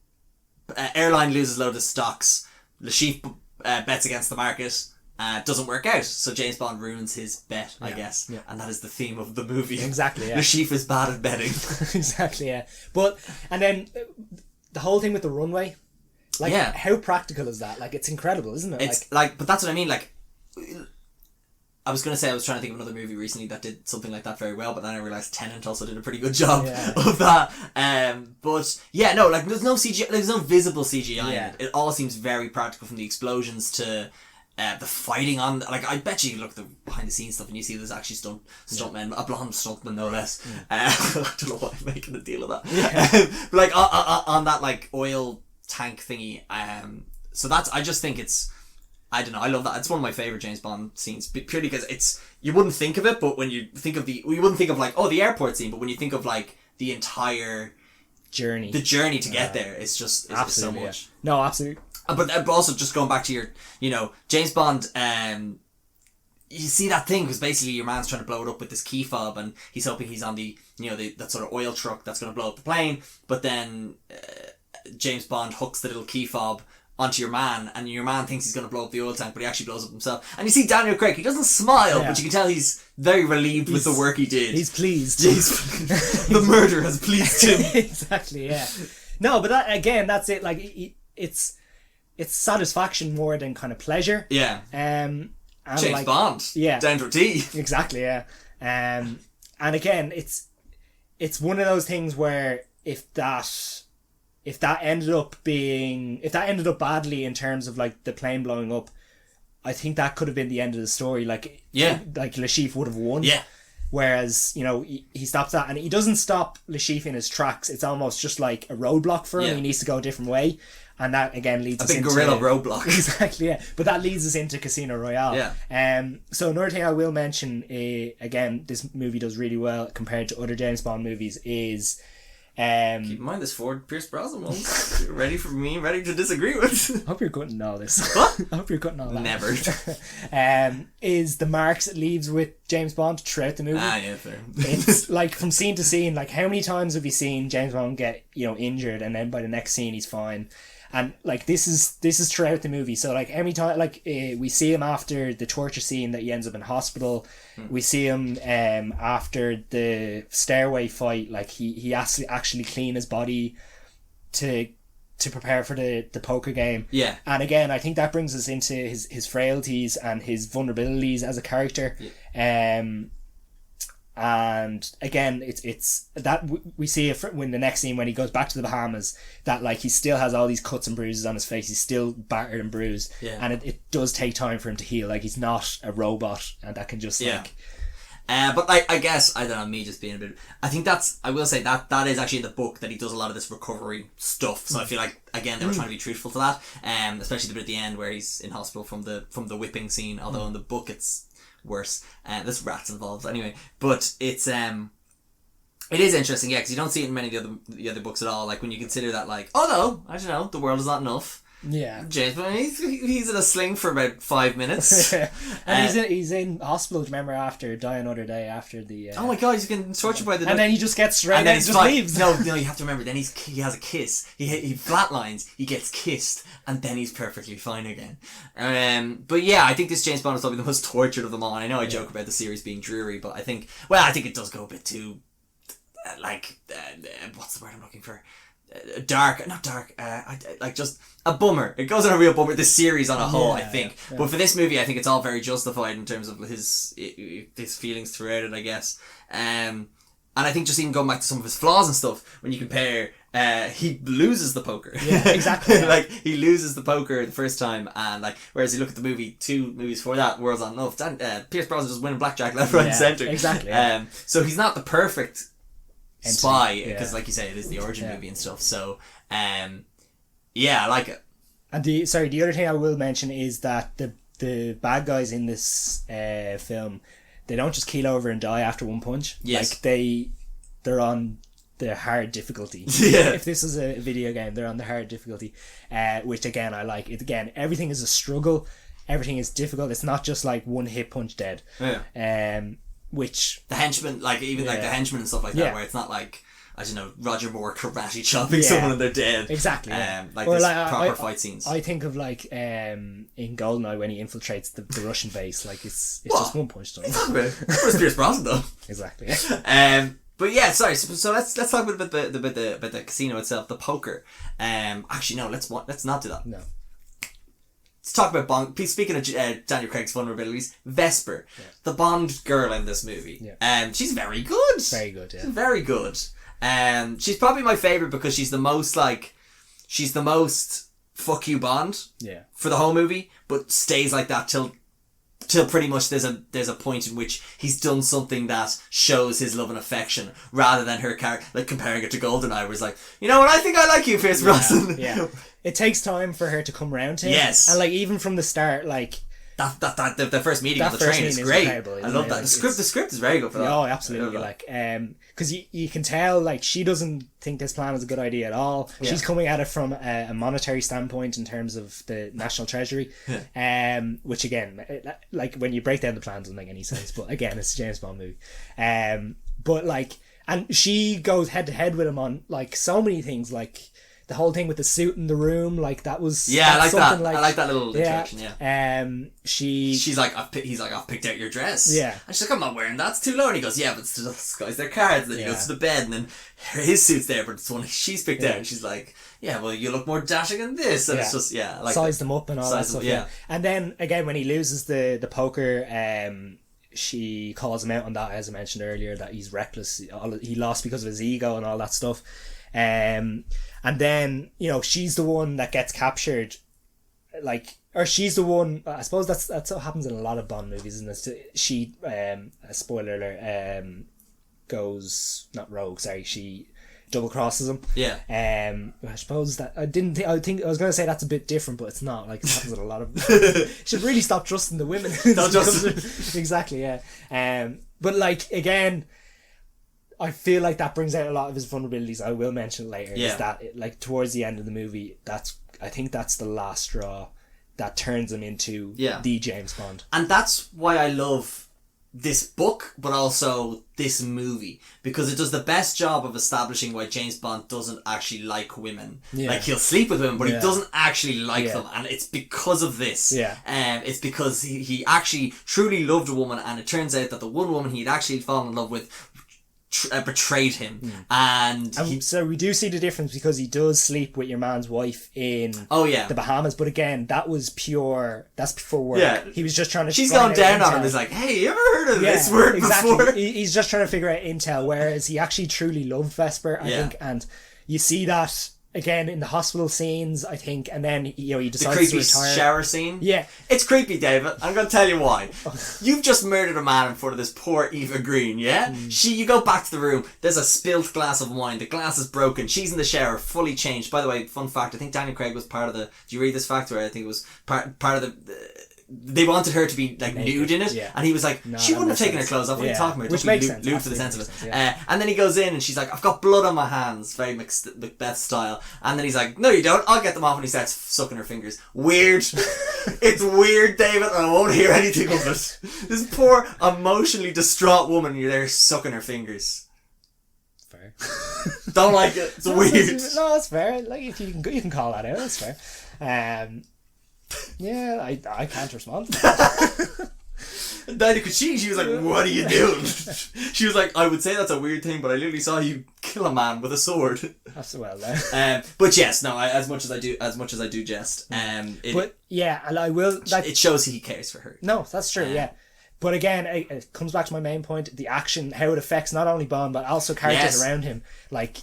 airline loses load of stocks. Le Chiffre bets against the market. Doesn't work out. So James Bond ruins his bet, I guess. Yeah. And that is the theme of the movie. Exactly, yeah. Le Chiffre is bad at betting. Exactly, yeah. But, and then the whole thing with the runway. Like, how practical is that? Like, it's incredible, isn't it? It's like, but that's what I mean. Like, I was going to say I was trying to think of another movie recently that did something like that very well, but then I realised Tenet also did a pretty good job of that. But yeah, no, like, there's no CGI, there's no visible CGI in it. It all seems very practical, from the explosions to the fighting on. Like, I bet you look at the behind the scenes stuff and you see there's actually stuntmen, a blonde stuntman no less. I don't know why I'm making a deal of that. But like on that, like, oil tank thingy. So that's, I just think it's, I don't know, I love that. It's one of my favourite James Bond scenes, purely because it's, you wouldn't think of it, but when you think of you wouldn't think of, like, the airport scene, but when you think of, like, the entire journey to get there, it's just so much. No, absolutely. But also, just going back to your, you know, James Bond, you see that thing, because basically your man's trying to blow it up with this key fob, and he's hoping he's on the, you know, that sort of oil truck that's going to blow up the plane, but then James Bond hooks the little key fob onto your man, and your man thinks he's going to blow up the oil tank, but he actually blows up himself. And you see Daniel Craig, he doesn't smile, but you can tell he's very relieved with the work he did. He's pleased. The murder has pleased him. Exactly, yeah. No, but that, again, that's it. Like, it's satisfaction more than kind of pleasure. Yeah. And James like, Bond. Yeah. Down to a T. Exactly, yeah. And again, it's one of those things where if that ended up badly in terms of, like, the plane blowing up, I think that could have been the end of the story. Like, like, Le Chiffre would have won. Yeah. Whereas, you know, he stops that, and he doesn't stop Le Chiffre in his tracks. It's almost just like a roadblock for him. Yeah. He needs to go a different way. And that, again, leads us into... a big gorilla roadblock. Exactly, yeah. But that leads us into Casino Royale. Yeah. So another thing I will mention, again, this movie does really well compared to other James Bond movies, is... keep in mind this Ford Pierce Brosnan one. ready to disagree with. I hope you're cutting all this. What? I hope you're cutting all that. Never. Is the marks it leaves with James Bond throughout the movie. Yeah, fair. It's like from scene to scene, like, how many times have you seen James Bond get, you know, injured, and then by the next scene he's fine. And, like, this is throughout the movie. So, like, every time, like, we see him after the torture scene that he ends up in hospital. We see him after the stairway fight. Like, he has to actually clean his body to prepare for the poker game. Yeah. And again, I think that brings us into his frailties and his vulnerabilities as a character. Yeah. And again, it's that we see it when the next scene when he goes back to the Bahamas, that like he still has all these cuts and bruises on his face. He's still battered and bruised, and it does take time for him to heal. Like he's not a robot, and that can just like. But I guess, I don't know, me just being a bit... I think I will say that is actually in the book that he does a lot of this recovery stuff. So I feel like, again, they were trying to be truthful to that. Especially the bit at the end where he's in hospital from the whipping scene. Although in the book it's worse. There's rats involved anyway. But it's... It is interesting, yeah, because you don't see it in many of the other books at all. Like when you consider that, like, oh no, I don't know, the world is not enough. Yeah, James, he's in a sling for about 5 minutes, and he's in hospital. Remember, after Die Another Day, after the oh my god, he's getting tortured by the and then he just gets straight and then just leaves. No, you have to remember. Then he has a kiss. He flatlines. He gets kissed, and then he's perfectly fine again. But yeah, I think this James Bond is probably the most tortured of them all. And I know I joke about the series being dreary, but I think it does go a bit too, what's the word I'm looking for? Not dark, like just a bummer. It goes on a real bummer, this series on a whole, I think. Yeah. But for this movie, I think it's all very justified in terms of his feelings throughout it, I guess. And I think just even going back to some of his flaws and stuff, when you compare, he loses the poker. Yeah, exactly. Like, he loses the poker the first time, and like, whereas you look at the two movies before that, World's Not Enough, Pierce Brosnan just winning blackjack left, right, and centre. Exactly. Yeah. So he's not the perfect spy, because like you say, it is the origin movie and stuff. So I like it. And the other thing I will mention is that the bad guys in this film, they don't just keel over and die after one punch. Yes. Like they're on the hard difficulty. Yeah. If this is a video game, they're on the hard difficulty, which again I like. It again, everything is a struggle, everything is difficult. It's not just like one hit punch dead. Yeah. Which the henchmen, like even like the henchmen and stuff like that, where it's not like, I don't know, Roger Moore karate chopping someone and they're dead. Exactly. Like or this proper fight scenes. I think of like in Goldeneye when he infiltrates the Russian base, like it's just one punch done. Where's Pierce Brosnan though? Exactly. But yeah, sorry. So let's talk about the casino itself, the poker. Actually no, let's not do that. No. Let's talk about Bond. Speaking of Daniel Craig's vulnerabilities, Vesper, the Bond girl in this movie. She's very good. Very good, yeah. She's very good. She's probably my favourite because she's the most fuck you Bond for the whole movie, but stays like that till pretty much there's a point in which he's done something that shows his love and affection, rather than her character, like comparing it to GoldenEye, where it's like, you know what, I think I like you, Pierce Brosnan. Yeah. It takes time for her to come around to him. Yes. And like even from the start, like the first meeting on the train is great. I love that. Like, the script is very good for that. Oh, absolutely. Like, because you can tell, like, she doesn't think this plan is a good idea at all. Yeah. She's coming at it from a monetary standpoint in terms of the national treasury, which again, like when you break down the plan, doesn't make any sense. But again, it's a James Bond movie. But like, and she goes head to head with him on like so many things, like the whole thing with the suit in the room, like that was I like that. Like, I like that little interaction. She's like, he's like, I've picked out your dress. Yeah, and she's like, I'm not wearing that. It's too low. And he goes, yeah, but it's to disguise their cards. And then he goes to the bed, and then his suit's there, but it's the one she's picked out. And she's like, yeah, well, you look more dashing than this. And it's just like size them up and all that stuff. Yeah, and then again when he loses the poker, she calls him out on that, as I mentioned earlier, that he's reckless. He lost because of his ego and all that stuff. And then, you know, she's the one that gets captured, like, or she's the one, I suppose that's what happens in a lot of Bond movies, isn't it? She, a spoiler alert, goes, not rogue, sorry, she double crosses him. Yeah. I suppose that, I was going to say that's a bit different, but it's not, like, it happens in a lot of, should really stop trusting the women. Exactly, yeah. But, like, again, I feel like that brings out a lot of his vulnerabilities. I will mention later. Is that like towards the end of the movie? I think that's the last straw that turns him into the James Bond. And that's why I love this book, but also this movie, because it does the best job of establishing why James Bond doesn't actually like women. Yeah. Like he'll sleep with women, but he doesn't actually like them, and it's because of this. Yeah. It's because he actually truly loved a woman, and it turns out that the one woman he'd actually fallen in love with betrayed him, and so we do see the difference because he does sleep with your man's wife in the Bahamas, but again, that's before work. Yeah, he was just trying to. She's going down on him. He's like, "Hey, you ever heard of this word before?" He's just trying to figure out intel, whereas he actually truly loved Vesper, I think, and you see that again in the hospital scenes, I think, and then he decides to retire. The creepy shower scene. Yeah, it's creepy, David. I'm going to tell you why. You've just murdered a man in front of this poor Eva Green. Yeah, you go back to the room. There's a spilt glass of wine. The glass is broken. She's in the shower, fully changed. By the way, fun fact: I think Daniel Craig was part of the. Do you read this fact? Or I think it was part of the. They wanted her to be like nude in it, and he was like, she wouldn't have taken her clothes off. What are you talking about? Which makes sense. Lewd for the sense of it. And then he goes in and she's like, I've got blood on my hands, very Macbeth style. And then he's like, no you don't, I'll get them off, and he starts sucking her fingers. Weird. It's weird, David, and I won't hear anything of it. This poor emotionally distraught woman, you're there sucking her fingers. Fair. Don't like it. It's weird. No, it's fair. Like if you can call that out, it's fair. Yeah, I can't respond. Neither could she. She was like, "What are you doing?" She was like, "I would say that's a weird thing, but I literally saw you kill a man with a sword." That's well done. But yes, no. As much as I do jest. But yeah, and I will. It shows he cares for her. No, that's true. Yeah. But again, it comes back to my main point: the action, how it affects not only Bond but also characters around him. Like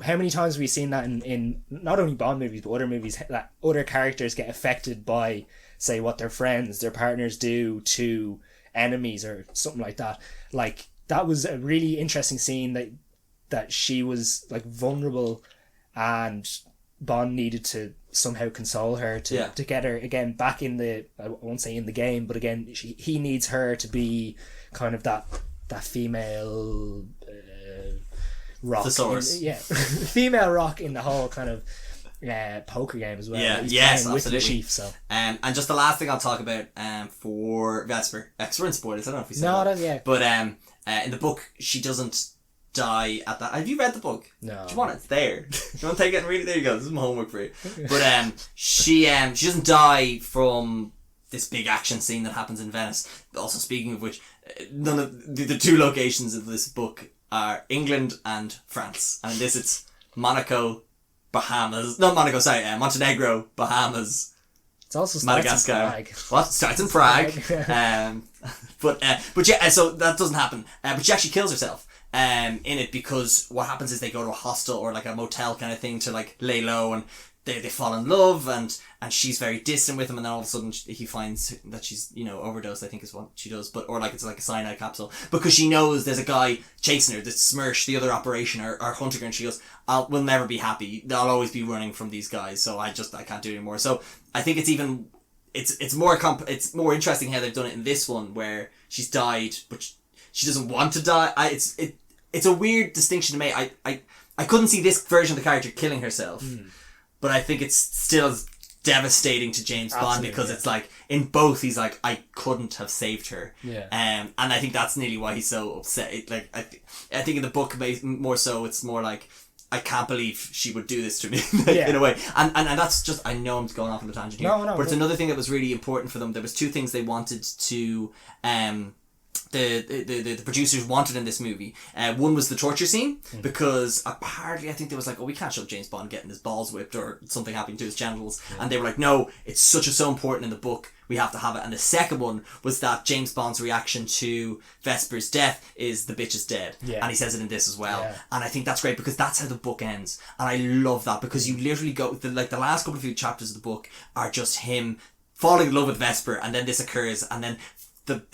how many times have we seen that in not only Bond movies but other movies, that other characters get affected by, say, what their friends, their partners do to enemies or something like that. Like that was a really interesting scene that she was like vulnerable, and Bond needed to somehow console her to get her again back in the, I won't say in the game, but again he needs her to be kind of that female rock. Thesaurus. Female rock in the whole kind of poker game as well. Yeah, yes, absolutely. With the chief, so. And just the last thing I'll talk about for Vesper, because we're in spoilers, I don't know if we said that. Yeah. But in the book, she doesn't die at that. Have you read the book? No. Do you want it? It's there. Do you want to take it and read it? There you go. This is my homework for you. But she doesn't die from this big action scene that happens in Venice. Also, speaking of which, none of the two locations of this book are England and France, and in this it's Monaco, Bahamas. Not Monaco, sorry, Montenegro, Bahamas. It's also Madagascar. In Prague. What? Starts in Prague. But yeah, so that doesn't happen. But she actually kills herself. In it, because what happens is they go to a hostel or like a motel kind of thing to like lay low, and they fall in love, and she's very distant with him, and then all of a sudden he finds that she's overdosed, I think is what she does, or like it's like a cyanide capsule, because she knows there's a guy chasing her, this Smirsh, the other operation, are hunting her, and she goes, we'll never be happy, I'll always be running from these guys, so I can't do it anymore. So I think it's more interesting how they've done it in this one, where she's died but she doesn't want to die. It's a weird distinction to make. I couldn't see this version of the character killing herself, but I think it's still as devastating to James Bond, because it's like in both he's like, I couldn't have saved her. And I think that's nearly why he's so upset. I think in the book more so it's more like, I can't believe she would do this to me in a way. And that's just, I know I'm going off on a tangent here. No, but it's another thing that was really important for them. There was two things they wanted to the producers wanted in this movie. One was the torture scene, because apparently I think there was like, we can't show James Bond getting his balls whipped or something happening to his genitals, and they were like, no, it's so important in the book, we have to have it. And the second one was that James Bond's reaction to Vesper's death is, the bitch is dead, and he says it in this as well. And I think that's great, because that's how the book ends, and I love that, because you literally go the last couple of few chapters of the book are just him falling in love with Vesper, and then this occurs, and then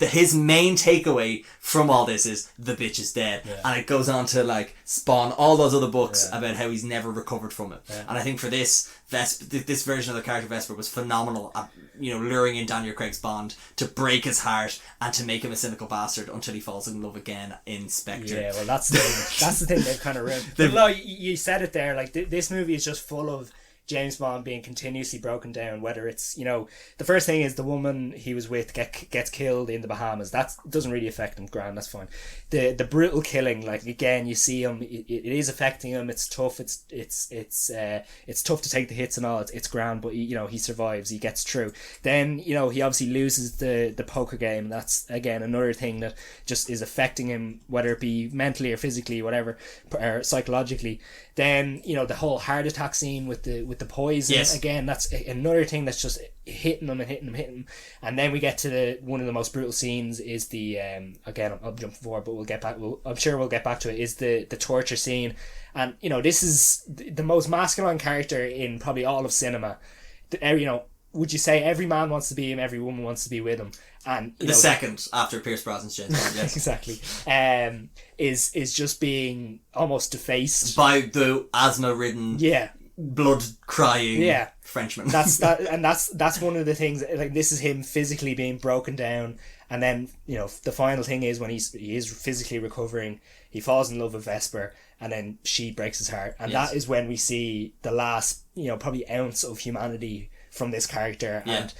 his main takeaway from all this is, the bitch is dead, and it goes on to like spawn all those other books about how he's never recovered from it. And I think for this version of the character Vesper was phenomenal at, luring in Daniel Craig's Bond to break his heart and to make him a cynical bastard until he falls in love again in Spectre. Yeah, well that's the thing they've kind of ruined. No, you said it there, like this movie is just full of James Bond being continuously broken down, whether it's, the first thing is the woman he was with gets killed in the Bahamas. That doesn't really affect him, grand, that's fine. The brutal killing, like, again, you see him, it is affecting him, it's tough, it's tough to take the hits and all, it's grand, but he survives, he gets through. Then, he obviously loses the poker game, and that's, again, another thing that just is affecting him, whether it be mentally or physically, whatever, or psychologically. Then, the whole heart attack scene with the poison, yes. Again, that's another thing that's just hitting him. And then we get to one of the most brutal scenes is the, again, I'll jump forward, but we'll get back, I'm sure we'll get back to it, is the torture scene. And, this is the most masculine character in probably all of cinema. Would you say every man wants to be him, every woman wants to be with him? And the second after Pierce Brosnan's James Bond, yes. Exactly. Is just being almost defaced by the asthma-ridden, blood-crying Frenchman. That's one of the things. Like, this is him physically being broken down, and then the final thing is when he is physically recovering, he falls in love with Vesper, and then she breaks his heart, and that is when we see the last probably ounce of humanity from this character. And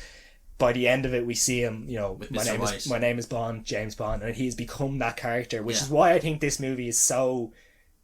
by the end of it, we see him, my name is Bond, James Bond, and he's become that character, which is why I think this movie is so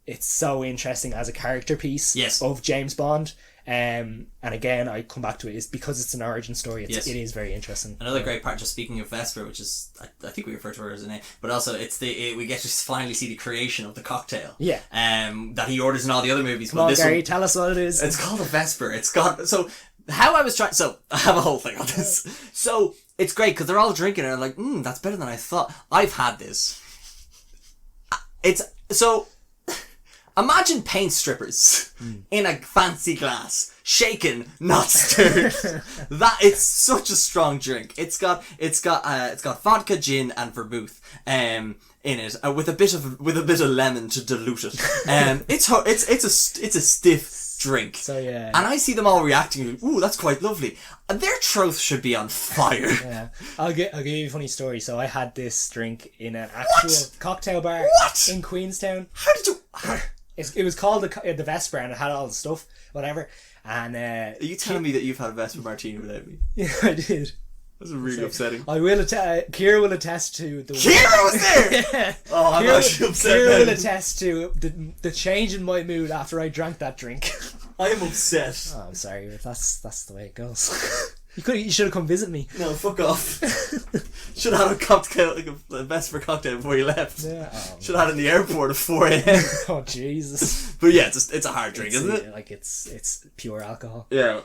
interesting as a character piece of James Bond. And again, I come back to it, is because it's an origin story. It is very interesting. Another great part, just speaking of Vesper, which is, I think we refer to her as a name, but also we get to finally see the creation of the cocktail. Yeah. That he orders in all the other movies. Come on, Gary, tell us what it is. It's called a Vesper. It's got, so how I was trying, so I have a whole thing on this. So it's great because they're all drinking and they're like, that's better than I thought. I've had this. So imagine paint strippers in a fancy glass, shaken, not stirred. That it's such a strong drink. It's got vodka, gin, and vermouth in it, with a bit of lemon to dilute it. It's a stiff drink. So yeah. And I see them all reacting, ooh, that's quite lovely. And their throats should be on fire. Yeah. I'll give you a funny story. So I had this drink in an actual cocktail bar in Queenstown. How did you... It was called the Vesper, and it had all the stuff, whatever. And are you telling me that you've had a Vesper martini without me? Yeah, I did. That's really upsetting. I will Kira will attest to the... Kira was there! Yeah. Oh, I'm actually upset. Kira will attest to the change in my mood after I drank that drink. I am upset. Oh, I'm sorry, but that's the way it goes. You should have come visit me. No, fuck off. Should have had a cocktail, like a Vesper cocktail before you left. Yeah. Oh, should have had it in the airport at 4 a.m. Oh, Jesus. But yeah, it's a hard drink, isn't it? Like, it's pure alcohol. Yeah.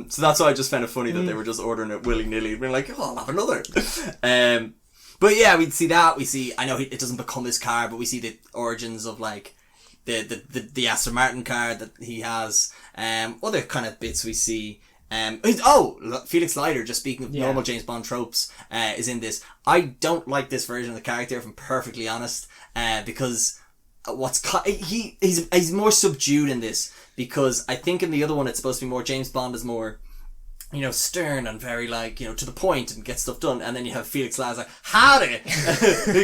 So that's why I just found it funny that they were just ordering it willy-nilly and being like, oh, I'll have another. But yeah, we'd see that. We see, I know it doesn't become his car, but we see the origins of, like, the Aston Martin car that he has. Other kind of bits we see. Felix Leiter, just speaking of normal James Bond tropes, is in this. I don't like this version of the character, if I'm perfectly honest, because he's more subdued in this, because I think in the other one it's supposed to be more James Bond is more, stern and very, like, to the point and get stuff done. And then you have Felix Leiter's like, howdy!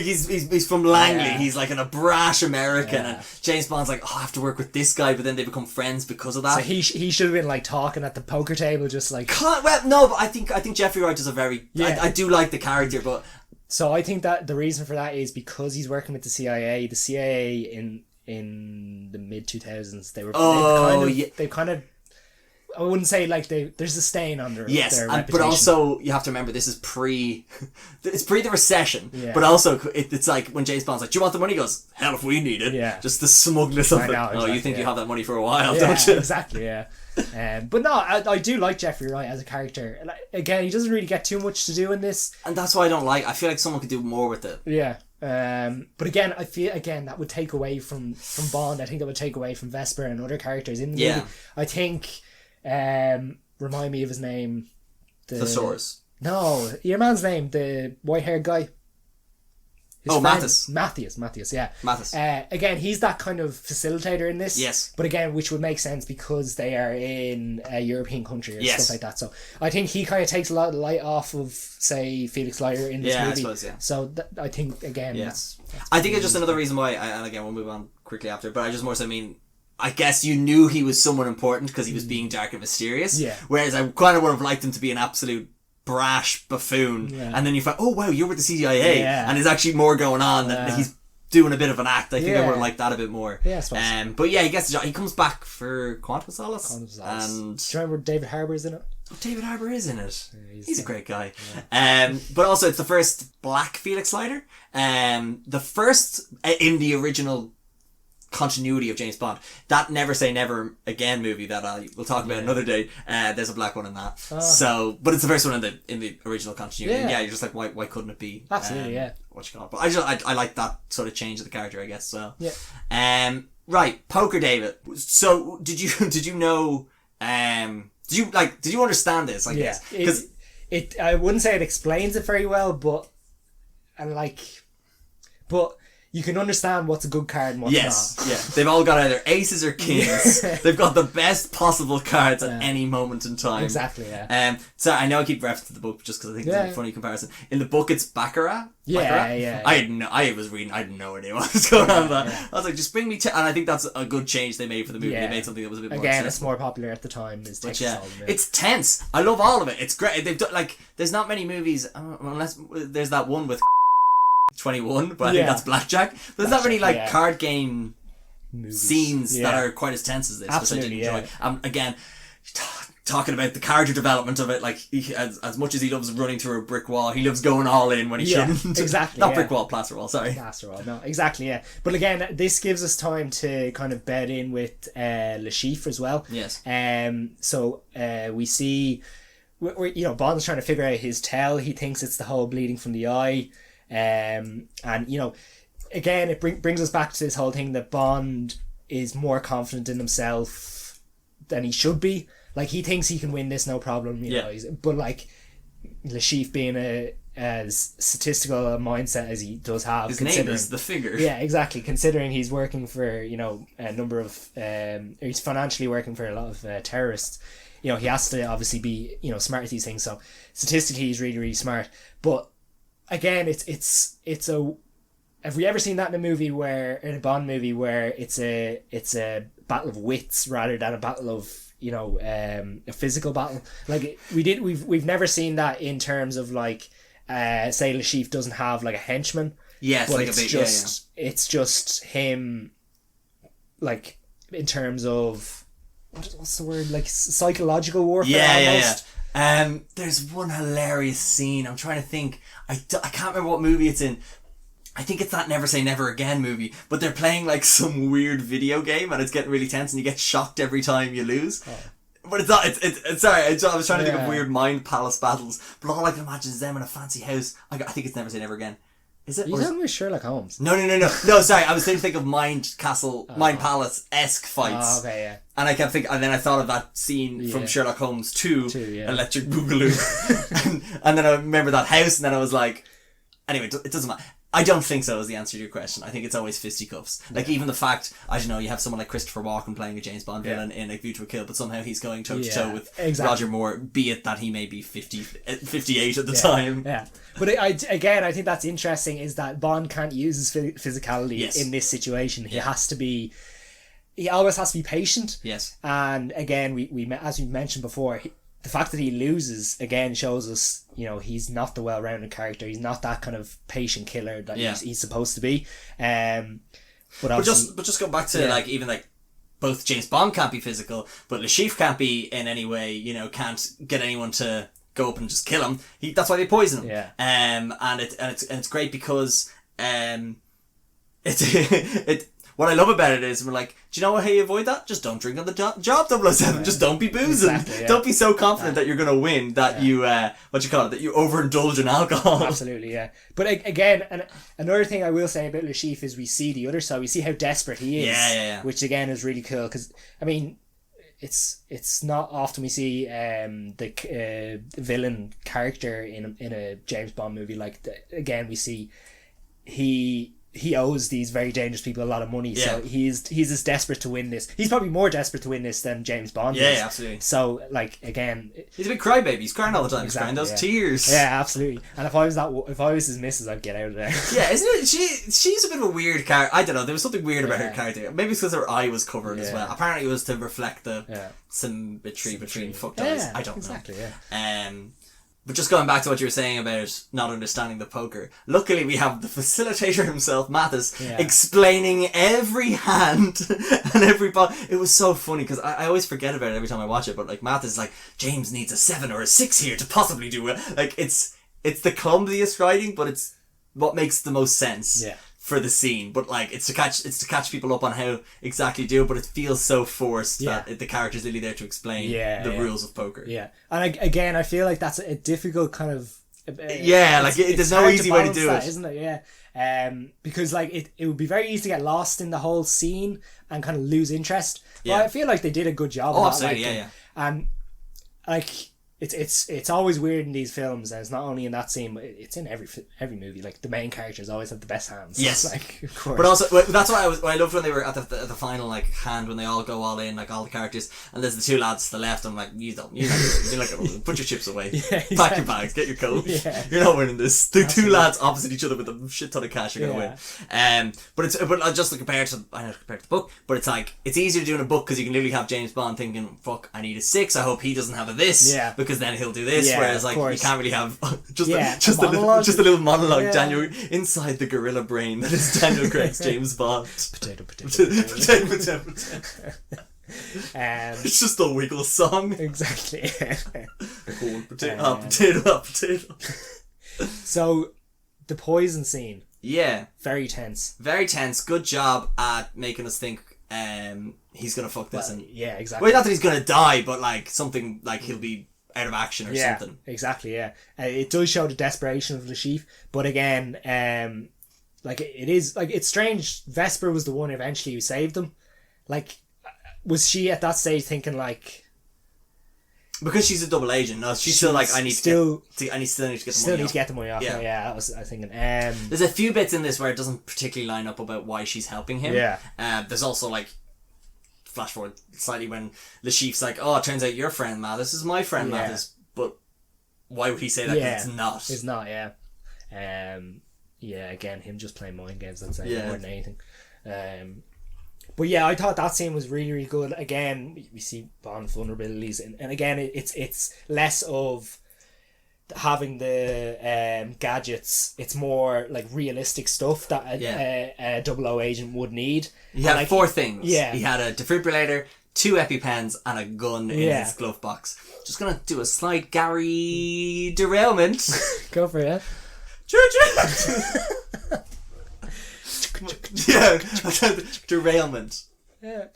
he's from Langley. Yeah. He's like a brash American. Yeah. And James Bond's like, I have to work with this guy, but then they become friends because of that. So he should have been, like, talking at the poker table, just like... Well, no, but I think Jeffrey Wright is a very... Yeah. I do like the character, but... So I think that the reason for that is because he's working with the CIA. The CIA in the mid-2000s, they've kind of I wouldn't say like there's a stain on their reputation. But also you have to remember this is it's pre the recession. Yeah. But also it's like when James Bond's like, do you want the money? He goes, hell if we need it. Yeah. Just the smugness of it. Exactly, you think you have that money for a while, don't you? Exactly, yeah. But no, I do like Jeffrey Wright as a character. Again, he doesn't really get too much to do in this. And that's why I feel like someone could do more with it. Yeah. But again, I feel that would take away from Bond. I think that would take away from Vesper and other characters in the movie. I think remind me of his name. The Source. No, your man's name, the white-haired guy. Mathis, yeah. Mathis. Again, he's that kind of facilitator in this. Yes. But again, which would make sense because they are in a European country or stuff like that. So I think he kind of takes a lot of the light off of, say, Felix Leiter in this movie. I suppose, yeah. So I think, again, that's I think it's just another reason why, and again, we'll move on quickly after, but I just more so mean, I guess you knew he was someone important because he was being dark and mysterious. Yeah. Whereas I kind of would have liked him to be an absolute brash buffoon. Yeah. And then you find, oh wow, you're with the CIA. Yeah. And there's actually more going on. That he's doing a bit of an act. I think I would have liked that a bit more. Yeah, I suppose. But yeah, he gets the job. He comes back for Quantum of Solace. And do you remember David Harbour's in it? Oh, David Harbour is in it. He's a great guy. Yeah. But also it's the first black Felix Leiter. The first in the original continuity of James Bond. That Never Say Never Again movie that we'll talk about another day. There's a black one in that. So, but it's the first one in the original continuity. And you're just like, why couldn't it be? Absolutely, What you call it? But I like that sort of change of the character, I guess. So yeah. Right, Poker David. So did you know? Did you understand this? I guess because I wouldn't say it explains it very well, but you can understand what's a good card and what's not. Yeah. They've all got either aces or kings. They've got the best possible cards at any moment in time. Exactly, yeah. So I know I keep referencing the book just because I think it's a funny comparison. In the book, it's Baccarat. Yeah. I had no idea what was going on with that. I was like, just bring me and I think that's a good change they made for the movie. They made something that was a bit more accessible. It's more popular at the time. It's tense. I love all of it. It's great. They've done, there's not many movies, unless there's that one with 21, but I think that's Blackjack. There's not many card game scenes that are quite as tense as this, absolutely, which I did enjoy. Again, talking about the character development of it, as much as he loves running through a brick wall, he loves going all in when he shouldn't. Exactly. Not brick wall, plaster wall. Sorry. Plaster wall. No, exactly. Yeah. But again, this gives us time to kind of bed in with Le Chiffre as well. Yes. So we see, Bond's trying to figure out his tell. He thinks it's the whole bleeding from the eye. And again it brings us back to this whole thing that Bond is more confident in himself than he should be. He thinks he can win this no problem, you know. But Le Chiffre being as statistical a mindset as he does have, his name is the figure. Yeah, exactly. Considering he's working for a number of he's financially working for a lot of terrorists. He has to obviously be smart at these things. So statistically, he's really, really smart. But again, it's a. Have we ever seen that in a Bond movie where it's a battle of wits rather than a battle of a physical battle? We've never seen that in terms of say Le Chiffre doesn't have a henchman. Yes, but it's just him. In terms of what's the word, psychological warfare. Almost. There's one hilarious scene. I'm trying to think. I can't remember what movie it's in. I think it's that Never Say Never Again movie. But they're playing some weird video game and it's getting really tense and you get shocked every time you lose. Oh. But it's not. It's sorry. I was trying to think of weird mind palace battles. But all I can imagine is them in a fancy house. I think it's Never Say Never Again. Is it? You're talking about Sherlock Holmes? No. No, sorry. I was thinking of Mind Palace-esque fights. Oh, okay, yeah. And I kept thinking, and then I thought of that scene from Sherlock Holmes 2, Electric Boogaloo. and then I remember that house, and then I was like, anyway, it doesn't matter. I don't think so is the answer to your question. I think it's always fisticuffs. Even the fact, I don't know, you have someone like Christopher Walken playing a James Bond villain in A View to a Kill, but somehow he's going toe-to-toe with Roger Moore, be it that he may be 58 at the time. Yeah. But I think that's interesting, is that Bond can't use his physicality in this situation. He always has to be patient. Yes. And again, we as we mentioned before, the fact that he loses again shows us, he's not the well-rounded character. He's not that kind of patient killer that he's supposed to be. But just go back to both James Bond can't be physical, but Le Chiffre can't be in any way. Can't get anyone to go up and just kill him. That's why they poison him. Yeah. And it's great because what I love about it is we're like, do you know how you avoid that? Just don't drink on the job 007. Just don't be boozing. Exactly, don't be so confident that you're going to win that you, that you overindulge in alcohol. Absolutely, yeah. But again, another thing I will say about Le Chiffre is we see the other side. We see how desperate he is. Yeah. Which again is really cool because, it's not often we see the villain character in a James Bond movie. Again, we see he owes these very dangerous people a lot of money, so he's as desperate to win this. He's probably more desperate to win this than James Bond is. Yeah, absolutely. So, like, again, he's a big crybaby. He's crying all the time. Exactly, he's crying those tears. Yeah, absolutely. And if I was his missus, I'd get out of there. Yeah, isn't it? She's a bit of a weird character. I don't know. There was something weird about her character. Maybe it's because her eye was covered as well. Apparently, it was to reflect the symmetry between fucked eyes. I don't know. Exactly. Yeah. But just going back to what you were saying about not understanding the poker, luckily we have the facilitator himself, Mathis, explaining every hand and every ball. It was so funny because I always forget about it every time I watch it, but like Mathis is like, James needs a 7 or a 6 here to possibly do it. Like it's the clumsiest writing, but it's what makes the most sense. For the scene, but like it's to catch people up on how exactly do it, but it feels so forced that the character's really there to explain the rules of poker. Yeah, and again, I feel like that's a difficult kind of. There's no easy way to do it, isn't it? Yeah, because like it would be very easy to get lost in the whole scene and kind of lose interest. But I feel like they did a good job. Oh, absolutely, and like. It's always weird in these films, and it's not only in that scene, but it's in every movie. Like the main characters always have the best hands. Yes, like, of course. But also that's why I loved when they were at the final like hand when they all go all in, like all the characters, and there's the two lads to the left. I'm like, you put your chips away, pack your bags, get your coat. You're not winning this. The two lads opposite each other with a shit ton of cash are gonna win. But just compared to the book, but it's like it's easier to do in a book because you can literally have James Bond thinking, fuck, I need a 6. I hope he doesn't have a this. Because then he'll do this, whereas like you can't really have just a little monologue. Daniel inside the gorilla brain that is Daniel Craig's James Bond. Potato. It's just a Wiggle song. Exactly. Potato. So the poison scene. Yeah. Very tense. Very tense. Good job at making us think he's gonna fuck this. Yeah, exactly. Well, not that he's gonna die, but like something like he'll be out of action or something. Exactly, yeah. It does show the desperation of the chief, but again, like it is like it's strange. Vesper was the one eventually who saved them. Like, was she at that stage thinking like? Because she's a double agent. No, she's still like I still need to get the money off. Yeah, that was I thinking. There's a few bits in this where it doesn't particularly line up about why she's helping him. Yeah. There's also like. Flash forward slightly when the chief's like, oh, it turns out your friend Mathis is my friend Mathis, but why would he say that? 'Cause it's not. Again, him just playing mind games, I'd say, more than anything. But yeah, I thought that scene was really, really good. Again, we see Bond's vulnerabilities, and again, it's less of having the gadgets. It's more like realistic stuff that a 00 agent would need. He had 4 things. Yeah. He had a defibrillator, 2 EpiPens, and a gun in his glove box. Just gonna do a slight Gary derailment. Go for it. Derailment. Yeah.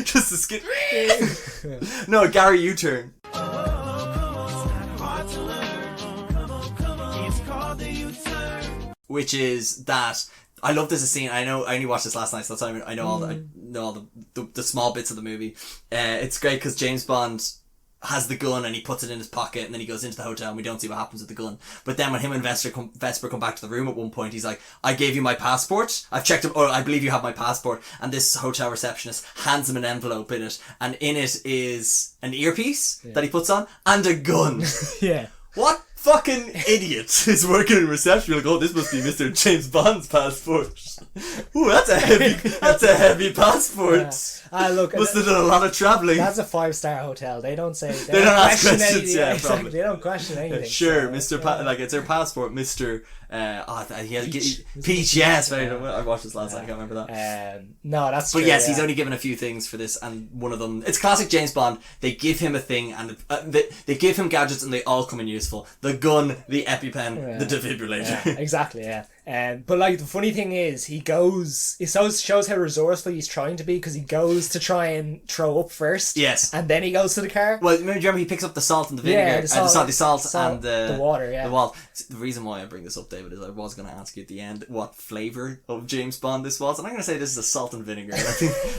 Just a skit. No, Gary U-turn. Which is that I love this scene. I only watched this last night, so that's why I know all the small bits of the movie. It's great because James Bond has the gun and he puts it in his pocket, and then he goes into the hotel and we don't see what happens with the gun. But then when him and Vesper come back to the room at one point, he's like, I gave you my passport. I've checked it, or I believe you have my passport. And this hotel receptionist hands him an envelope in it, and in it is an earpiece that he puts on and a gun. What fucking idiot is working in reception? You're like, oh, this must be Mr. James Bond's passport. Ooh, that's a heavy passport. Look, must have done a lot of travelling. That's a 5-star hotel. They don't say. They don't ask questions. Yeah, probably. They don't question anything. Sure, so, Mr. Like it's her passport, Mr. Peach. Yes, I watched this last night. I can't remember that. No, that's. But true, yes, he's only given a few things for this, and one of them. It's classic James Bond. They give him a thing, and they give him gadgets, and they all come in useful. The gun, the EpiPen, the defibrillator. Yeah, exactly. Yeah. But like the funny thing is, it shows how resourceful he's trying to be, because he goes to try and throw up first. Yes. And then he goes to the car. Well, remember he picks up the salt and the vinegar, the salt and the water. Yeah. The wall. The reason why I bring this up, David, is I was going to ask you at the end what flavour of James Bond this was, and I'm going to say this is a salt and vinegar.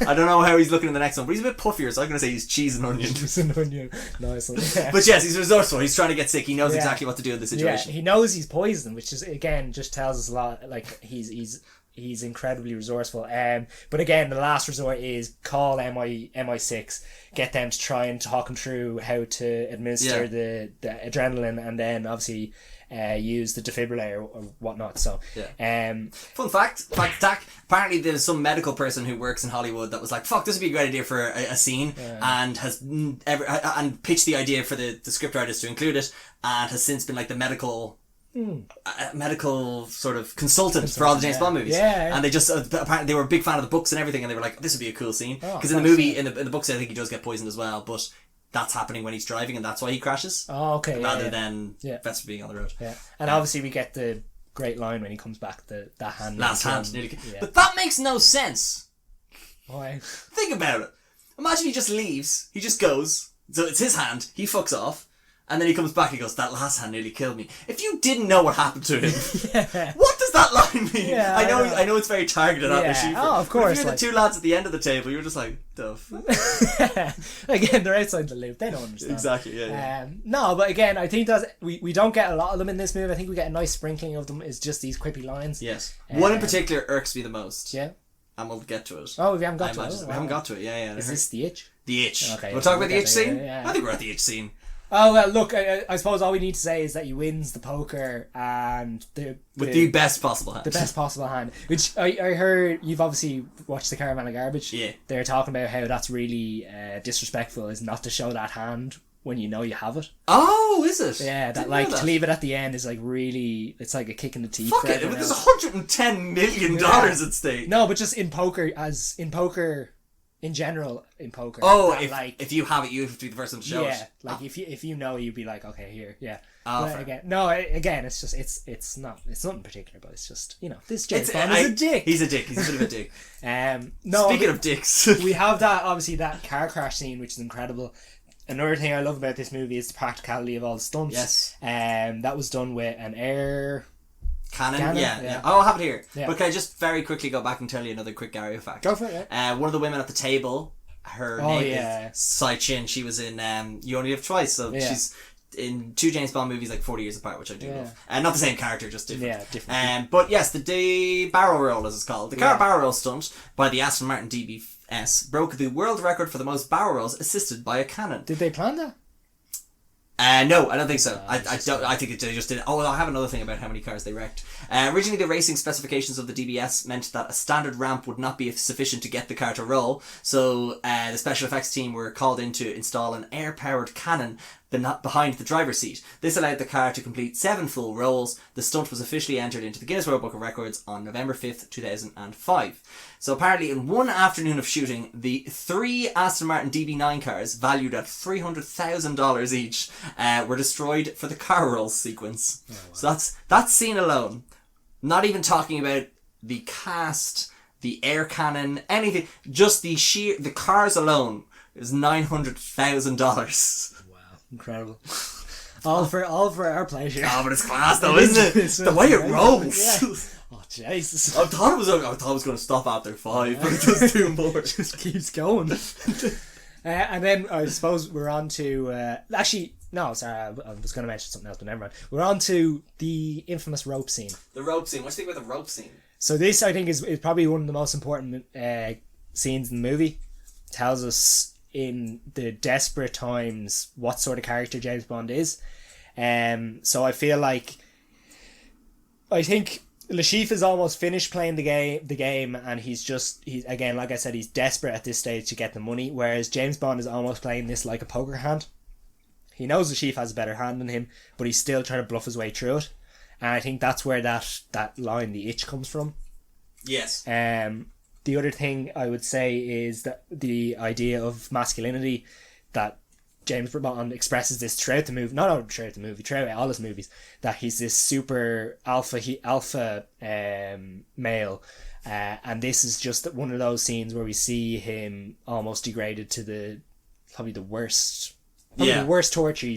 I don't know how he's looking in the next one, but he's a bit puffier, so I'm going to say he's cheese and onion. Cheese and onion. Nice one. Yeah. But yes, he's resortful. He's trying to get sick. He knows exactly what to do in this situation. Yeah, he knows he's poisoned, which is again just tells us a lot. Like he's incredibly resourceful. But again, the last resort is call MI6, get them to try and talk him through how to administer the adrenaline, and then obviously use the defibrillator or whatnot. So fun fact attack. Apparently there's some medical person who works in Hollywood that was like, fuck, this would be a great idea for a scene, and has and pitched the idea for the script writers to include it, and has since been like the medical sort of consultant for all the James Bond movies. And they just apparently they were a big fan of the books and everything, and they were like, this would be a cool scene, because in the movie in the books I think he does get poisoned as well, but that's happening when he's driving, and that's why he crashes. Rather than Vesper being on the road. And obviously we get the great line when he comes back, that hand last hand nearly. But that makes no sense. Why? Think about it. Imagine he just leaves, he just goes, so it's his hand, he fucks off, and then he comes back and goes, that last hand nearly killed me. If you didn't know what happened to him, what does that line mean? I know it's very targeted at Lashifra. Oh, of course. If you're the two lads at the end of the table, you're just like, the fuck? Again, they're outside the loop. They don't understand. Exactly, no, but again, I think that we don't get a lot of them in this movie. I think we get a nice sprinkling of them. Is just these quippy lines. Yes. One in particular irks me the most. Yeah. And we'll get to it. Oh, we haven't got to it. We haven't got to it, Is this the itch? The itch. Okay. We'll talk about the itch scene? Yeah. I think we're at the itch scene. Oh, well, look, I suppose all we need to say is that he wins the poker and with the best possible hand. The best possible hand. Which I heard, you've obviously watched The Caravan of Garbage. Yeah. They're talking about how that's really disrespectful, is not to show that hand when you know you have it. Oh, is it? Yeah, that to leave it at the end is like really, it's like a kick in the teeth. Fuck it, there's $110 million at stake. No, but just in poker, in general, in poker. Oh, if you have it, you have to be the first one to show it. Yeah, like if you know, you'd be like, okay, here, yeah. Again, it's just it's nothing particular, but it's just, this James Bond is a dick. He's a dick. He's a bit of a dick. Speaking of dicks, we have that car crash scene, which is incredible. Another thing I love about this movie is the practicality of all the stunts. Yes. That was done with an air Cannon? Yeah. Oh, I'll have it here. Yeah. But can I just very quickly go back and tell you another quick Gary fact? Go for it, One of the women at the table, her name is Sai Chin. She was in You Only Live Twice, so she's in two James Bond movies like 40 years apart, which I do love. Not the same character, just different. Yeah, different. But yes, the barrel roll, as it's called. The car barrel roll stunt by the Aston Martin DBS broke the world record for the most barrel rolls assisted by a cannon. Did they plan that? No, I don't think so. I think they just did it. Oh, I have another thing about how many cars they wrecked. Originally, the racing specifications of the DBS meant that a standard ramp would not be sufficient to get the car to roll, so the special effects team were called in to install an air-powered cannon behind the driver's seat. This allowed the car to complete 7 full rolls. The stunt was officially entered into the Guinness World Book of Records on November 5th, 2005. So apparently in one afternoon of shooting, the 3 Aston Martin DB9 cars, valued at $300,000 each, were destroyed for the car roll sequence. Oh, wow. So that scene alone, not even talking about the cast, the air cannon, anything, just the cars alone is $900,000. Incredible. all for our pleasure. Oh, but it's class though, isn't it? The way it rolls. Yeah. Oh, Jesus. I thought it was going to stop after 5, but it does 2 more. It just keeps going. And then I suppose we're on to actually no, sorry, I was going to mention something else, but never mind. We're on to the infamous rope scene. The rope scene. What do you think about the rope scene? So this, I think, is probably one of the most important scenes in the movie. It tells us in the desperate times what sort of character James Bond is. So I think Lashifra's almost finished playing the game, and he's again, like I said, he's desperate at this stage to get the money, whereas James Bond is almost playing this like a poker hand. He knows Lashifra has a better hand than him, but he's still trying to bluff his way through it. And I think that's where that line, the itch, comes from. Yes. The other thing I would say is that the idea of masculinity, that James Bond expresses this throughout the movie, not only throughout the movie, throughout all his movies, that he's this super alpha male, and this is just one of those scenes where we see him almost degraded to probably the worst torture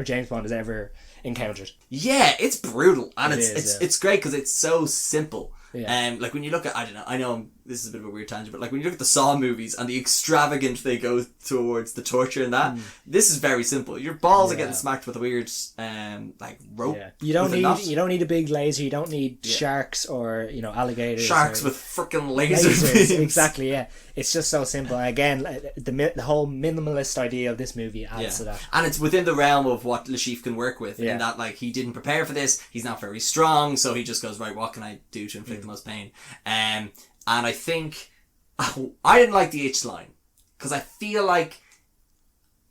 James Bond has ever encountered. Yeah, it's brutal, and it's great because it's so simple. Yeah. Like when you look at, I know this is a bit of a weird tangent, but like when you look at the Saw movies and the extravagant they go towards the torture and that, this is very simple. Your balls are getting smacked with a weird like rope. Yeah. You don't need a big laser. You don't need sharks or alligators. Sharks with freaking lasers. Exactly. Yeah, it's just so simple. And again, the whole minimalist idea of this movie adds to that, and it's within the realm of what Le Chiffre can work with. In that, like, he didn't prepare for this. He's not very strong, so he just goes, right, what can I do to inflict the most pain? And I think I didn't like the H line because I feel like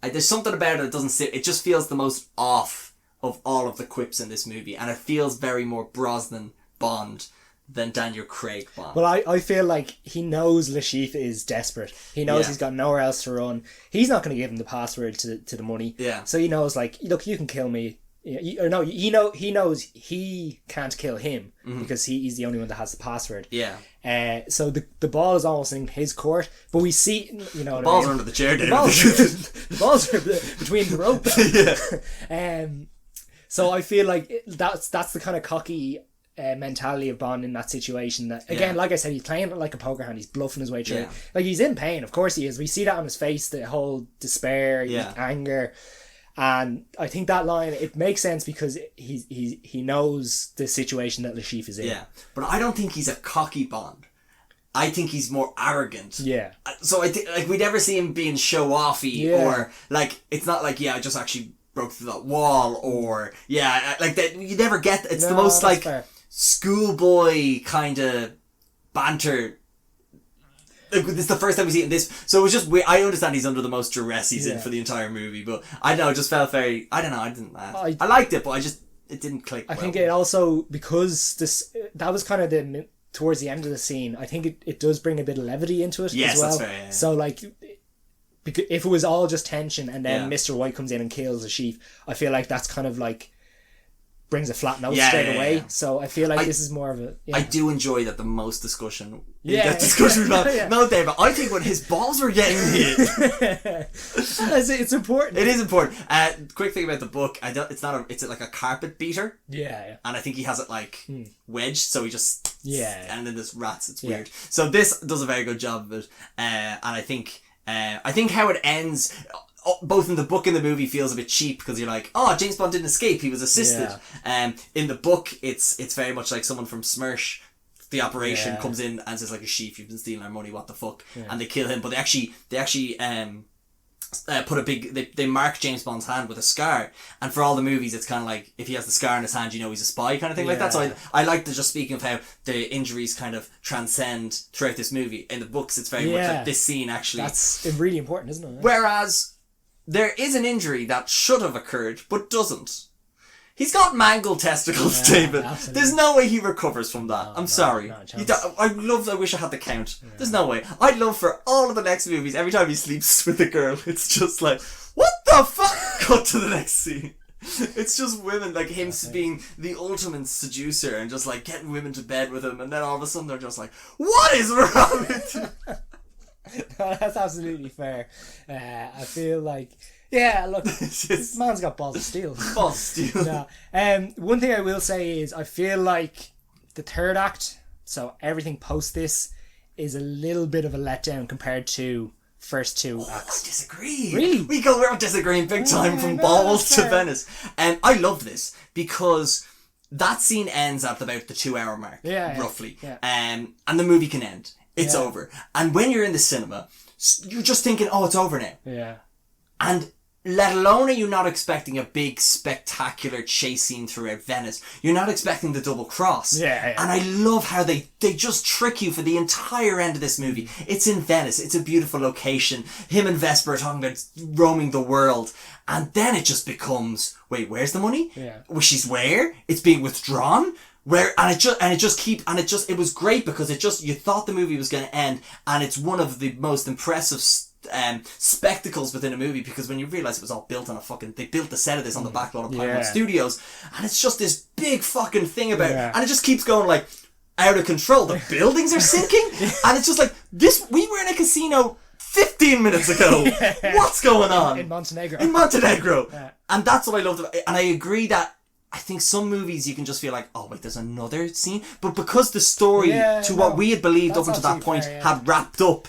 there's something about it that doesn't sit. It just feels the most off of all of the quips in this movie, and it feels very more Brosnan Bond than Daniel Craig Bond. Well, I feel like he knows Le Chiffre is desperate. He knows he's got nowhere else to run. He's not going to give him the password to the money. Yeah. So he knows, like, look, you can kill me. He knows he can't kill him because he's the only one that has the password. Yeah. So the ball is almost in his court, but we see, the balls are under the chair. The balls are between the rope. Yeah. So I feel like that's the kind of cocky mentality of Bond in that situation. That again, like I said, he's playing it like a poker hand. He's bluffing his way through. Yeah. Like, he's in pain, of course he is. We see that on his face, the whole despair, anger. And I think that line, it makes sense because he knows the situation that Le Chiffre is in. Yeah, but I don't think he's a cocky Bond. I think he's more arrogant. Yeah. So I think, like, we never see him being show-offy or, like, it's not like, I just actually broke through that wall, or, like, that. You never get, it's the most, like, schoolboy kind of banter. Like, this is the first time we see it in this, so it was just weird. I understand he's under the most duress he's in for the entire movie, but I don't know, it just felt very, I don't know, I didn't laugh. I liked it, but it didn't click. I think it also, because that was kind of towards the end of the scene, I think it does bring a bit of levity into it as well. That's fair, yeah. So, like, if it was all just tension and then Mr. White comes in and kills the chief, I feel like that's kind of like brings a flat note straight away. Yeah. So I feel like this is more of a... Yeah. I do enjoy that the most discussion... No, David, I think when his balls were getting hit... it's important. It is important. Quick thing about the book, it's like a carpet beater. Yeah. And I think he has it, like, wedged, so he just... Yeah. And then there's rats, it's weird. So this does a very good job of it. And I think how it ends... both in the book and the movie feels a bit cheap because you're like, oh, James Bond didn't escape, he was assisted. In the book, it's very much like someone from Smersh, the operation, comes in and says, like, a sheep, you've been stealing our money, what the fuck, and they kill him. But they actually put a big, they mark James Bond's hand with a scar, and for all the movies it's kind of like, if he has the scar in his hand, you know he's a spy, kind of thing, like that. So I like the, just speaking of how the injuries kind of transcend throughout this movie. In the books it's very much like this scene actually, that's really important, isn't it? Whereas there is an injury that should have occurred, but doesn't. He's got mangled testicles, David. Absolutely. There's no way he recovers from that. I'm sorry. I wish I had the count. Yeah. There's no way. I'd love for all of the next movies, every time he sleeps with a girl, it's just like, what the fuck? Cut to the next scene. It's just women, like him being the ultimate seducer and just like getting women to bed with him, and then all of a sudden they're just like, what is wrong with you? No, that's absolutely fair. I feel like, look, this man's got balls of steel. Balls of steel. No. One thing I will say is I feel like the third act, so everything post this, is a little bit of a letdown compared to first two acts. I disagree. Really? We're disagreeing big time from balls to Venice. I love this because that scene ends at about the 2 hour mark, roughly. Yeah. And the movie can end. It's over. And when you're in the cinema, you're just thinking, oh, it's over now. Yeah. And let alone are you not expecting a big, spectacular chase scene throughout Venice. You're not expecting the double cross. Yeah. And I love how they just trick you for the entire end of this movie. It's in Venice. It's a beautiful location. Him and Vesper are talking about roaming the world. And then it just becomes, wait, where's the money? Yeah. Well, she's where? It's being withdrawn? It was great because you thought the movie was going to end, and it's one of the most impressive spectacles within a movie, because when you realise it was all built on they built the set of this on the back lawn of Paramount Studios, and it's just this big fucking thing about it, and it just keeps going like out of control. The buildings are sinking, and it's just like this. We were in a casino 15 minutes ago. What's going on in Montenegro? And that's what I loved about it. And I agree that I think some movies you can just feel like, oh wait, there's another scene, but because the story what we had believed up until that point had wrapped up,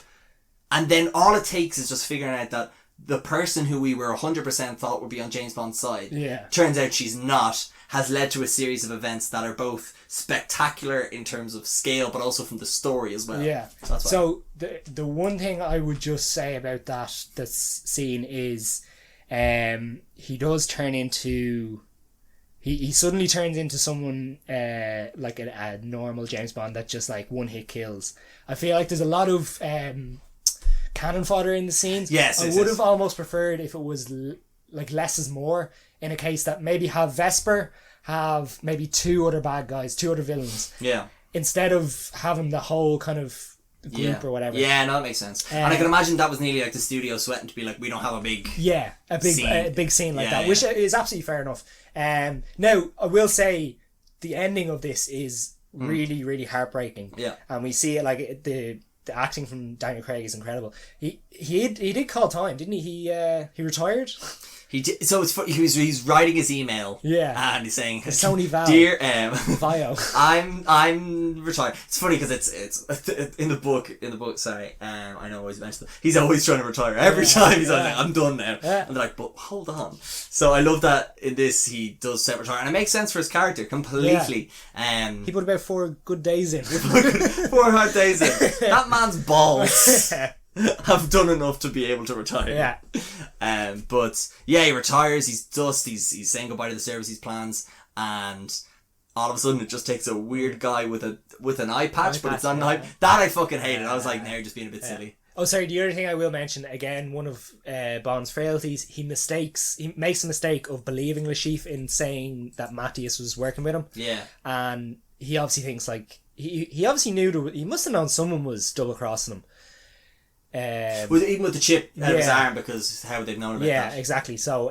and then all it takes is just figuring out that the person who we were 100% thought would be on James Bond's side turns out she's not, has led to a series of events that are both spectacular in terms of scale, but also from the story as well. So the one thing I would just say about that scene is he does turn into... He suddenly turns into someone like a normal James Bond that just like one hit kills. I feel like there's a lot of cannon fodder in the scenes. Yes, I would have almost preferred if it was like less is more, in a case that maybe have Vesper have maybe two other bad guys, two other villains. Yeah. Instead of having the whole kind of group or whatever. Yeah, no, that makes sense. And I can imagine that was nearly like the studio sweating to be like, we don't have a big big scene like that, which is absolutely fair enough. Now, I will say the ending of this is really, really heartbreaking. Yeah. And we see it like the acting from Daniel Craig is incredible. He did call time, didn't he? He retired. He did, so it's funny, he's writing his email. Yeah. And he's saying, Sony Val. Dear Vio. I'm retired. It's funny because it's in the book, sorry, I know I always mention that. He's always trying to retire. Every time he's like, I'm done now. Yeah. And they're like, but hold on. So I love that in this he does set retire. And it makes sense for his character completely. Yeah. He put about 4 good days in. 4 hard days in. That man's balls. Have done enough to be able to retire. But yeah, he retires. He's dust. He's saying goodbye to the service he plans, and all of a sudden it just takes a weird guy with an eye patch, but it's not an eye. That I fucking hated. I was like, no, you're just being a bit silly. Oh, sorry. The other thing I will mention again, one of Bond's frailties, he makes a mistake of believing Le Chiffre in saying that Matthias was working with him. Yeah, and he obviously thinks like he obviously knew he must have known someone was double crossing him. Even with the chip out of his arm, because how they've known about that. Yeah, exactly. So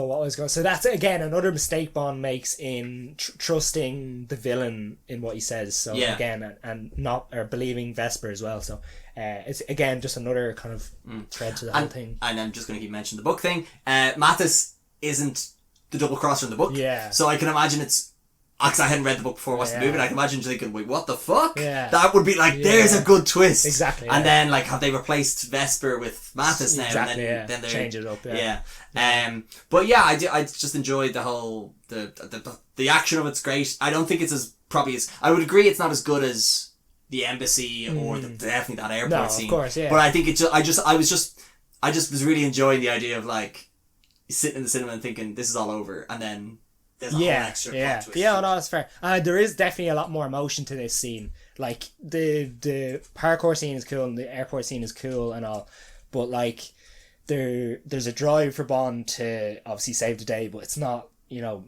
what was going? So that's again another mistake Bond makes in trusting the villain in what he says. So again, and not or believing Vesper as well. So it's again just another kind of thread to the whole thing. And I'm just going to keep mentioning the book thing. Mathis isn't the double crosser in the book. Yeah. So I can imagine it's. Because I hadn't read the book before watching the movie, and I can imagine thinking, wait, what the fuck? Yeah. That would be like, there's a good twist. Exactly. And then, like, have they replaced Vesper with Mathis now? Exactly, and then they change it up, But yeah, I just enjoyed the whole, the action of it's great. I don't think it's as, probably as, I would agree it's not as good as the embassy or definitely that airport scene. Of course, yeah. But I think I just was really enjoying the idea of, like, sitting in the cinema and thinking, this is all over, and then there's a whole extra plot twist. Yeah, no, that's fair. There is definitely a lot more emotion to this scene. Like the parkour scene is cool and the airport scene is cool and all, but like there's a drive for Bond to obviously save the day, but it's not,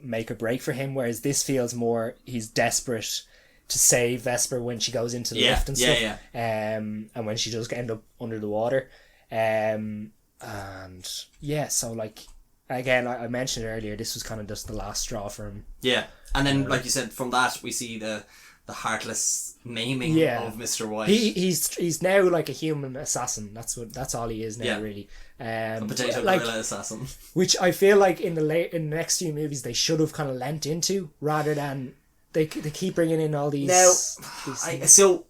make or break for him. Whereas this feels more he's desperate to save Vesper when she goes into the lift and stuff. And when she does end up under the water, and so like. Again, I mentioned earlier, this was kind of just the last straw for him. Yeah, and then, like you said, from that we see the heartless maiming of Mr. White. He's now like a human assassin. That's all he is now, really. A potato gorilla assassin. Which I feel like in the next few movies they should have kind of lent into, rather than they keep bringing in all these. Now, so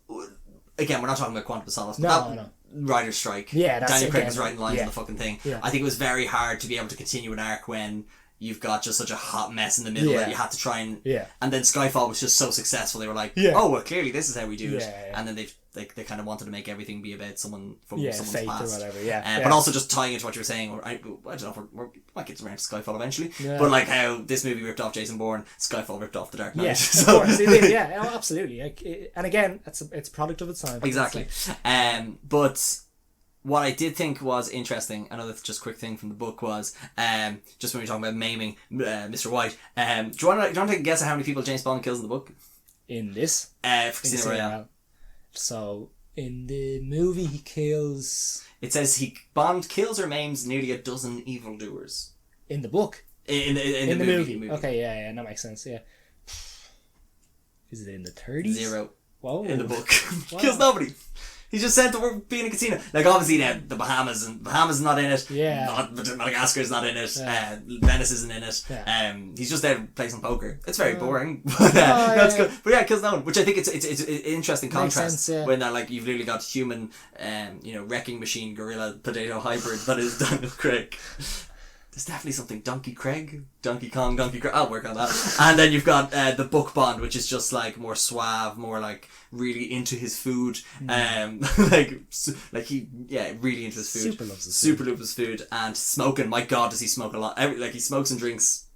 again, we're not talking about Quantum of Solace. No. Writer's strike. Yeah, that's Daniel Craig was writing lines on the fucking thing. Yeah. I think it was very hard to be able to continue an arc when you've got just such a hot mess in the middle that you had to try and... Yeah. And then Skyfall was just so successful. They were like, oh, well, clearly this is how we do it. Yeah. And then they kind of wanted to make everything be about someone from someone's fate past. Or whatever, But also just tying into what you were saying, or I don't know if we might get around to Skyfall eventually, but like how this movie ripped off Jason Bourne, Skyfall ripped off The Dark Knight. Yeah, of course. It did, absolutely. And again, it's a product of its time. Exactly. But... What I did think was interesting, another just quick thing from the book was, just when we were talking about maiming Mr. White, do you want to take a guess at how many people James Bond kills in the book? In this? For Casino Royale. So, In the movie, he kills... It says Bond kills or maims nearly a dozen evildoers. In the book? In the movie. Okay, yeah, that makes sense, yeah. Is it in the 30s? 0. Whoa. In the book. Kills nobody. He's just sent to work being a casino. Like, obviously, the Bahamas is not in it. Yeah. Madagascar's not in it. Yeah. Venice isn't in it. Yeah. He's just there to play some poker. It's very boring. But that's good. But yeah, kills no one. Which I think it's an interesting contrast. Sense, yeah. When you've literally got human, wrecking machine gorilla potato hybrid that is Daniel Craig. There's definitely something Donkey Craig, Donkey Kong, Donkey Craig. I'll work on that. And then you've got the book Bond, which is just like more suave, more like really into his food. Really into his food. Super loves his food and smoking. My God, does he smoke a lot? He smokes and drinks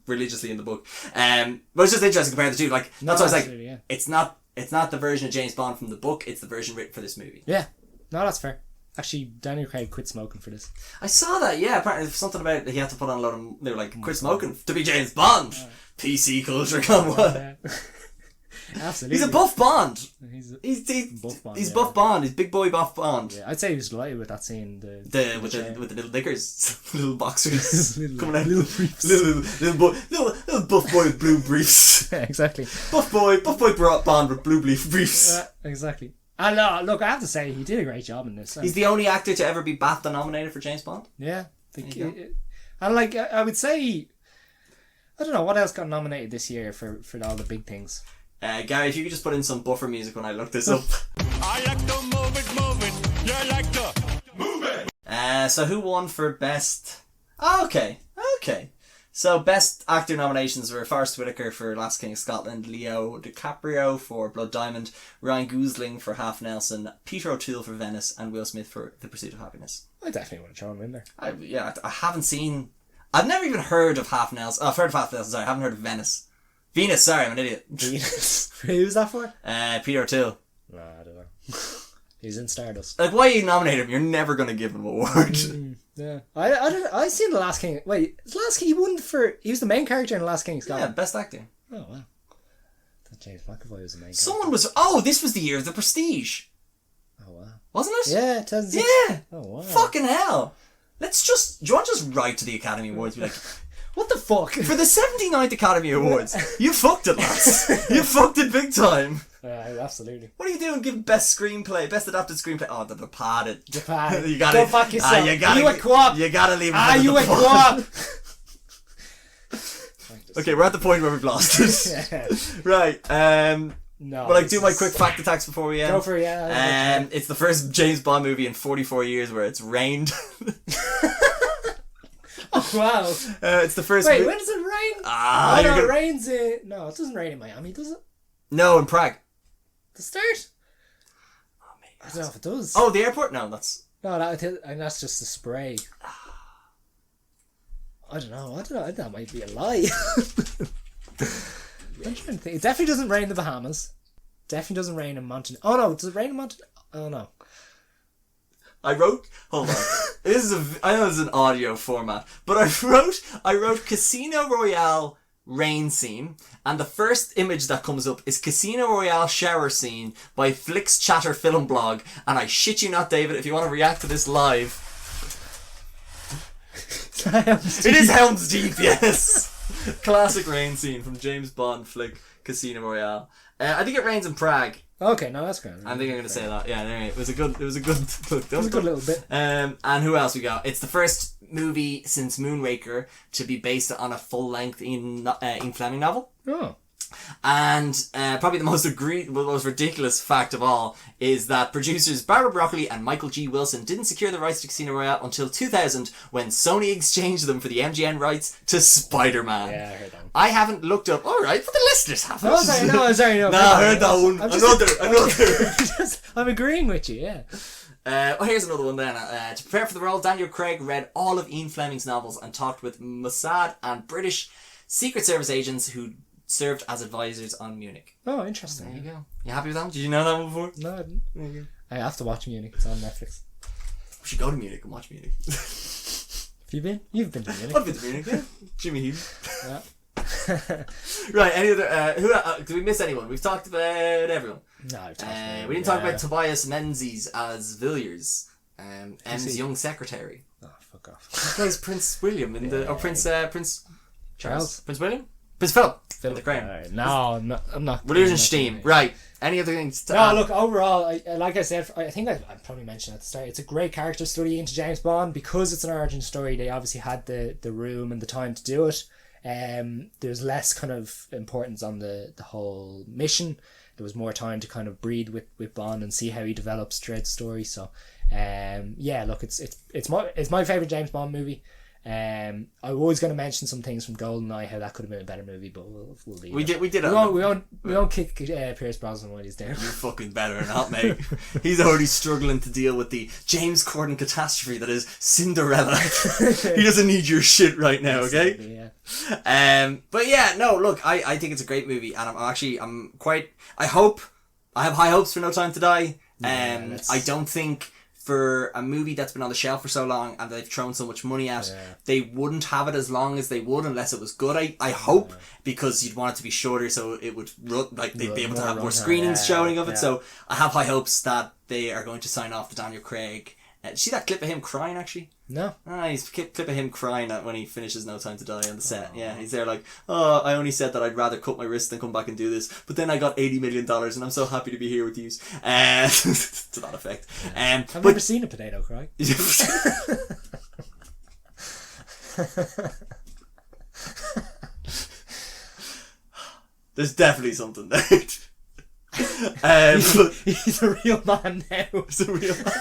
religiously in the book. But it's just interesting comparing the two. Like that's why I was like, yeah. it's not the version of James Bond from the book. It's the version written for this movie. Yeah, no, that's fair. Actually, Daniel Craig quit smoking for this. I saw that, yeah. Apparently, something about he had to put on a lot of... They were like, quit smoking to be James Bond. PC culture, come on. Absolutely. He's a buff Bond. He's buff Bond. He's buff Bond. He's big boy buff Bond. Yeah, I'd say he was delighted with that scene. With the little dickers, little boxers coming out, little briefs, little buff boy with blue briefs. Yeah, exactly. Buff boy Bond with blue briefs. Exactly. And look, I have to say, he did a great job in this. He's the only actor to ever be BAFTA nominated for James Bond. Yeah. And like, I would say, I don't know, what else got nominated this year for all the big things? Gary, if you could just put in some buffer music when I look this up. I like to move it. You like to move it. So who won for best... Oh, okay. So best actor nominations were Forrest Whitaker for Last King of Scotland, Leo DiCaprio for Blood Diamond, Ryan Gosling for Half Nelson, Peter O'Toole for Venice, and Will Smith for The Pursuit of Happiness. I definitely want to throw him in there. I haven't seen... I've never even heard of Half Nelson. I've heard of Half Nelson, sorry. I haven't heard of Venice. Venus, sorry, I'm an idiot. Venus? Who's that for? Peter O'Toole. No, I don't know. He's in Stardust. Like, why you nominate him? You're never going to give him an award. Yeah. I seen The Last King... Wait, Last King, he was the main character in The Last King of Scotland. Yeah, best actor. Oh, wow. I thought James McAvoy was the main character. Oh, this was the year of The Prestige. Oh, wow. Wasn't it? Yeah, 2006. Yeah. Oh, wow. Fucking hell. Do you want to just write to the Academy Awards and be like... What the fuck? For the 79th Academy Awards, you fucked it, lads. You fucked it big time. Absolutely. What are you doing giving best screenplay, best adapted screenplay? Oh, the Departed. Departed. You gotta, go fuck yourself. you a co-op? You gotta leave it for the Departed. Co-op? Okay, we're at the point where we've lost it. Yeah. Right. No. Will I do my quick fact attacks before we end? Go for it, yeah. It's the first James Bond movie in 44 years where it's rained. Oh, wow. It's the first... Wait, when does it rain? It rains in... No, it doesn't rain in Miami, does it? No, in Prague. The start? Oh, maybe. I don't know if it does. Oh, the airport? No, that's... No, that's just the spray. I don't know. I think that might be a lie. I'm trying to think. It definitely doesn't rain in the Bahamas. Definitely doesn't rain in Montenegro. Oh, no. Does it rain in Montenegro? Oh, no. Hold on. I know this is an audio format, but I wrote Casino Royale rain scene, and the first image that comes up is Casino Royale shower scene by Flicks Chatter Film Blog, and I shit you not, David, if you want to react to this live. It is Helm's Deep, yes. Classic rain scene from James Bond flick Casino Royale. I think it rains in Prague. Okay, no, that's great. I think I'm going to say that. Yeah, anyway, it was a good look. It was a good little bit. And who else we got? It's the first movie since Moonraker to be based on a full-length Ian Fleming novel. Oh. And probably the most ridiculous fact of all is that producers Barbara Broccoli and Michael G. Wilson didn't secure the rights to Casino Royale until 2000 when Sony exchanged them for the MGM rights to Spider-Man. Yeah, I heard that one. I haven't looked up. Alright, but the listeners haven't. No, sorry. No, I heard that one. Another. I'm agreeing with you, yeah. Here's another one then. To prepare for the role, Daniel Craig read all of Ian Fleming's novels and talked with Mossad and British Secret Service agents who served as advisors on Munich. Oh, interesting. There you go. You happy with that one? Did you know that one before? No, I didn't. There you go. I have to watch Munich. It's on Netflix. We should go to Munich and watch Munich. Have you been? You've been to Munich. I've been to Munich, yeah. Jimmy Heaton. Yeah. Right, any other... did we miss anyone? We've talked about everyone. No, we didn't talk about Tobias Menzies as Villiers, M's young secretary. Oh, fuck off. He plays Prince William in the Prince Charles, Prince William, Prince Philip. The Crown. No, I'm not. Williamstein. Right. Any other things? Look. Overall, like I said, I think I probably mentioned at the start. It's a great character study into James Bond because it's an origin story. They obviously had the room and the time to do it. There's less kind of importance on the whole mission. There was more time to kind of breed with Bond and see how he develops throughout the story. So, look, it's my favorite James Bond movie. I was going to mention some things from GoldenEye, how that could have been a better movie, but we'll leave it. We did. We won't kick Pierce Brosnan while he's there. You're fucking better not, mate. He's already struggling to deal with the James Corden catastrophe that is Cinderella. He doesn't need your shit right now, okay? Yeah. But yeah, no. Look, I think it's a great movie, and I have high hopes for No Time to Die. I don't think, for a movie that's been on the shelf for so long and they've thrown so much money at, they wouldn't have it as long as they would unless it was good. I hope, because you'd want it to be shorter so it would run, like they'd be able to have more screenings showing of it. So I have high hopes that they are going to sign off to Daniel Craig. See that clip of him crying, actually? No. He's a clip of him crying when he finishes No Time to Die on the set. Yeah, he's there like, I only said that I'd rather cut my wrist than come back and do this, but then I got $80 million and I'm so happy to be here with you. To that effect. I've never seen a potato cry. There's definitely something there. He's a real man now. He's a real man.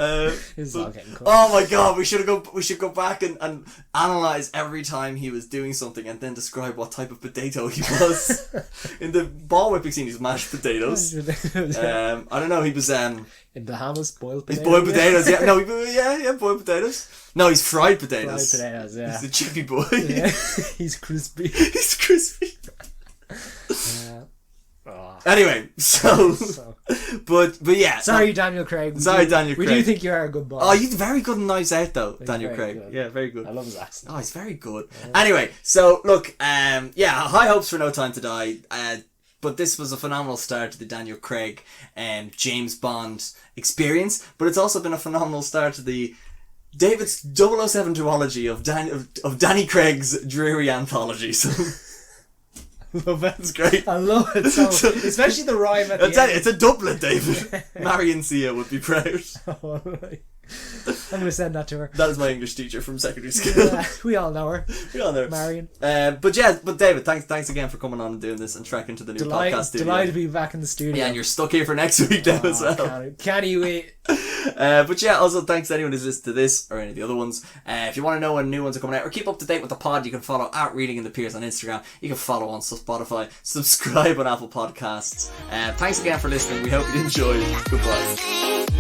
Oh my god, we should go back and analyze every time he was doing something and then describe what type of potato he was. In the ball whipping scene, he's mashed potatoes. I don't know, he was in Bahamas, boiled potatoes. He's boiled potatoes, yeah. No, boiled potatoes. No, he's fried potatoes. Fried potatoes, yeah. He's the chippy boy. Yeah. He's crispy. He's crispy. Anyway, but yeah. Sorry, Daniel Craig. We do think you are a good boy. Oh, he's very good in Knives Out, though, Daniel Craig. Good. Yeah, very good. I love his accent. Oh, he's very good. Yeah. Anyway, so look, high hopes for No Time to Die. But this was a phenomenal start to the Daniel Craig James Bond experience. But it's also been a phenomenal start to the David's 007 duology of Danny Craig's dreary anthology. So. Love it. It's great. I love it so especially the rhyme at the end. It's a doublet, David. Marion Sia would be proud. Oh, right. I'm going to send that to her. That is my English teacher from secondary school. Yeah, we all know her. Marion. But David, thanks again for coming on and doing this and tracking to the new podcast studio. Delighted to be back in the studio. Yeah, and you're stuck here for next week now as well. Can't you wait? But yeah, also thanks to anyone who's listened to this or any of the other ones. If you want to know when new ones are coming out or keep up to date with the pod, you can follow @ReadingInThePeers on Instagram. You can follow on Spotify, subscribe on Apple Podcasts. Thanks again for listening. We hope you enjoyed. Goodbye.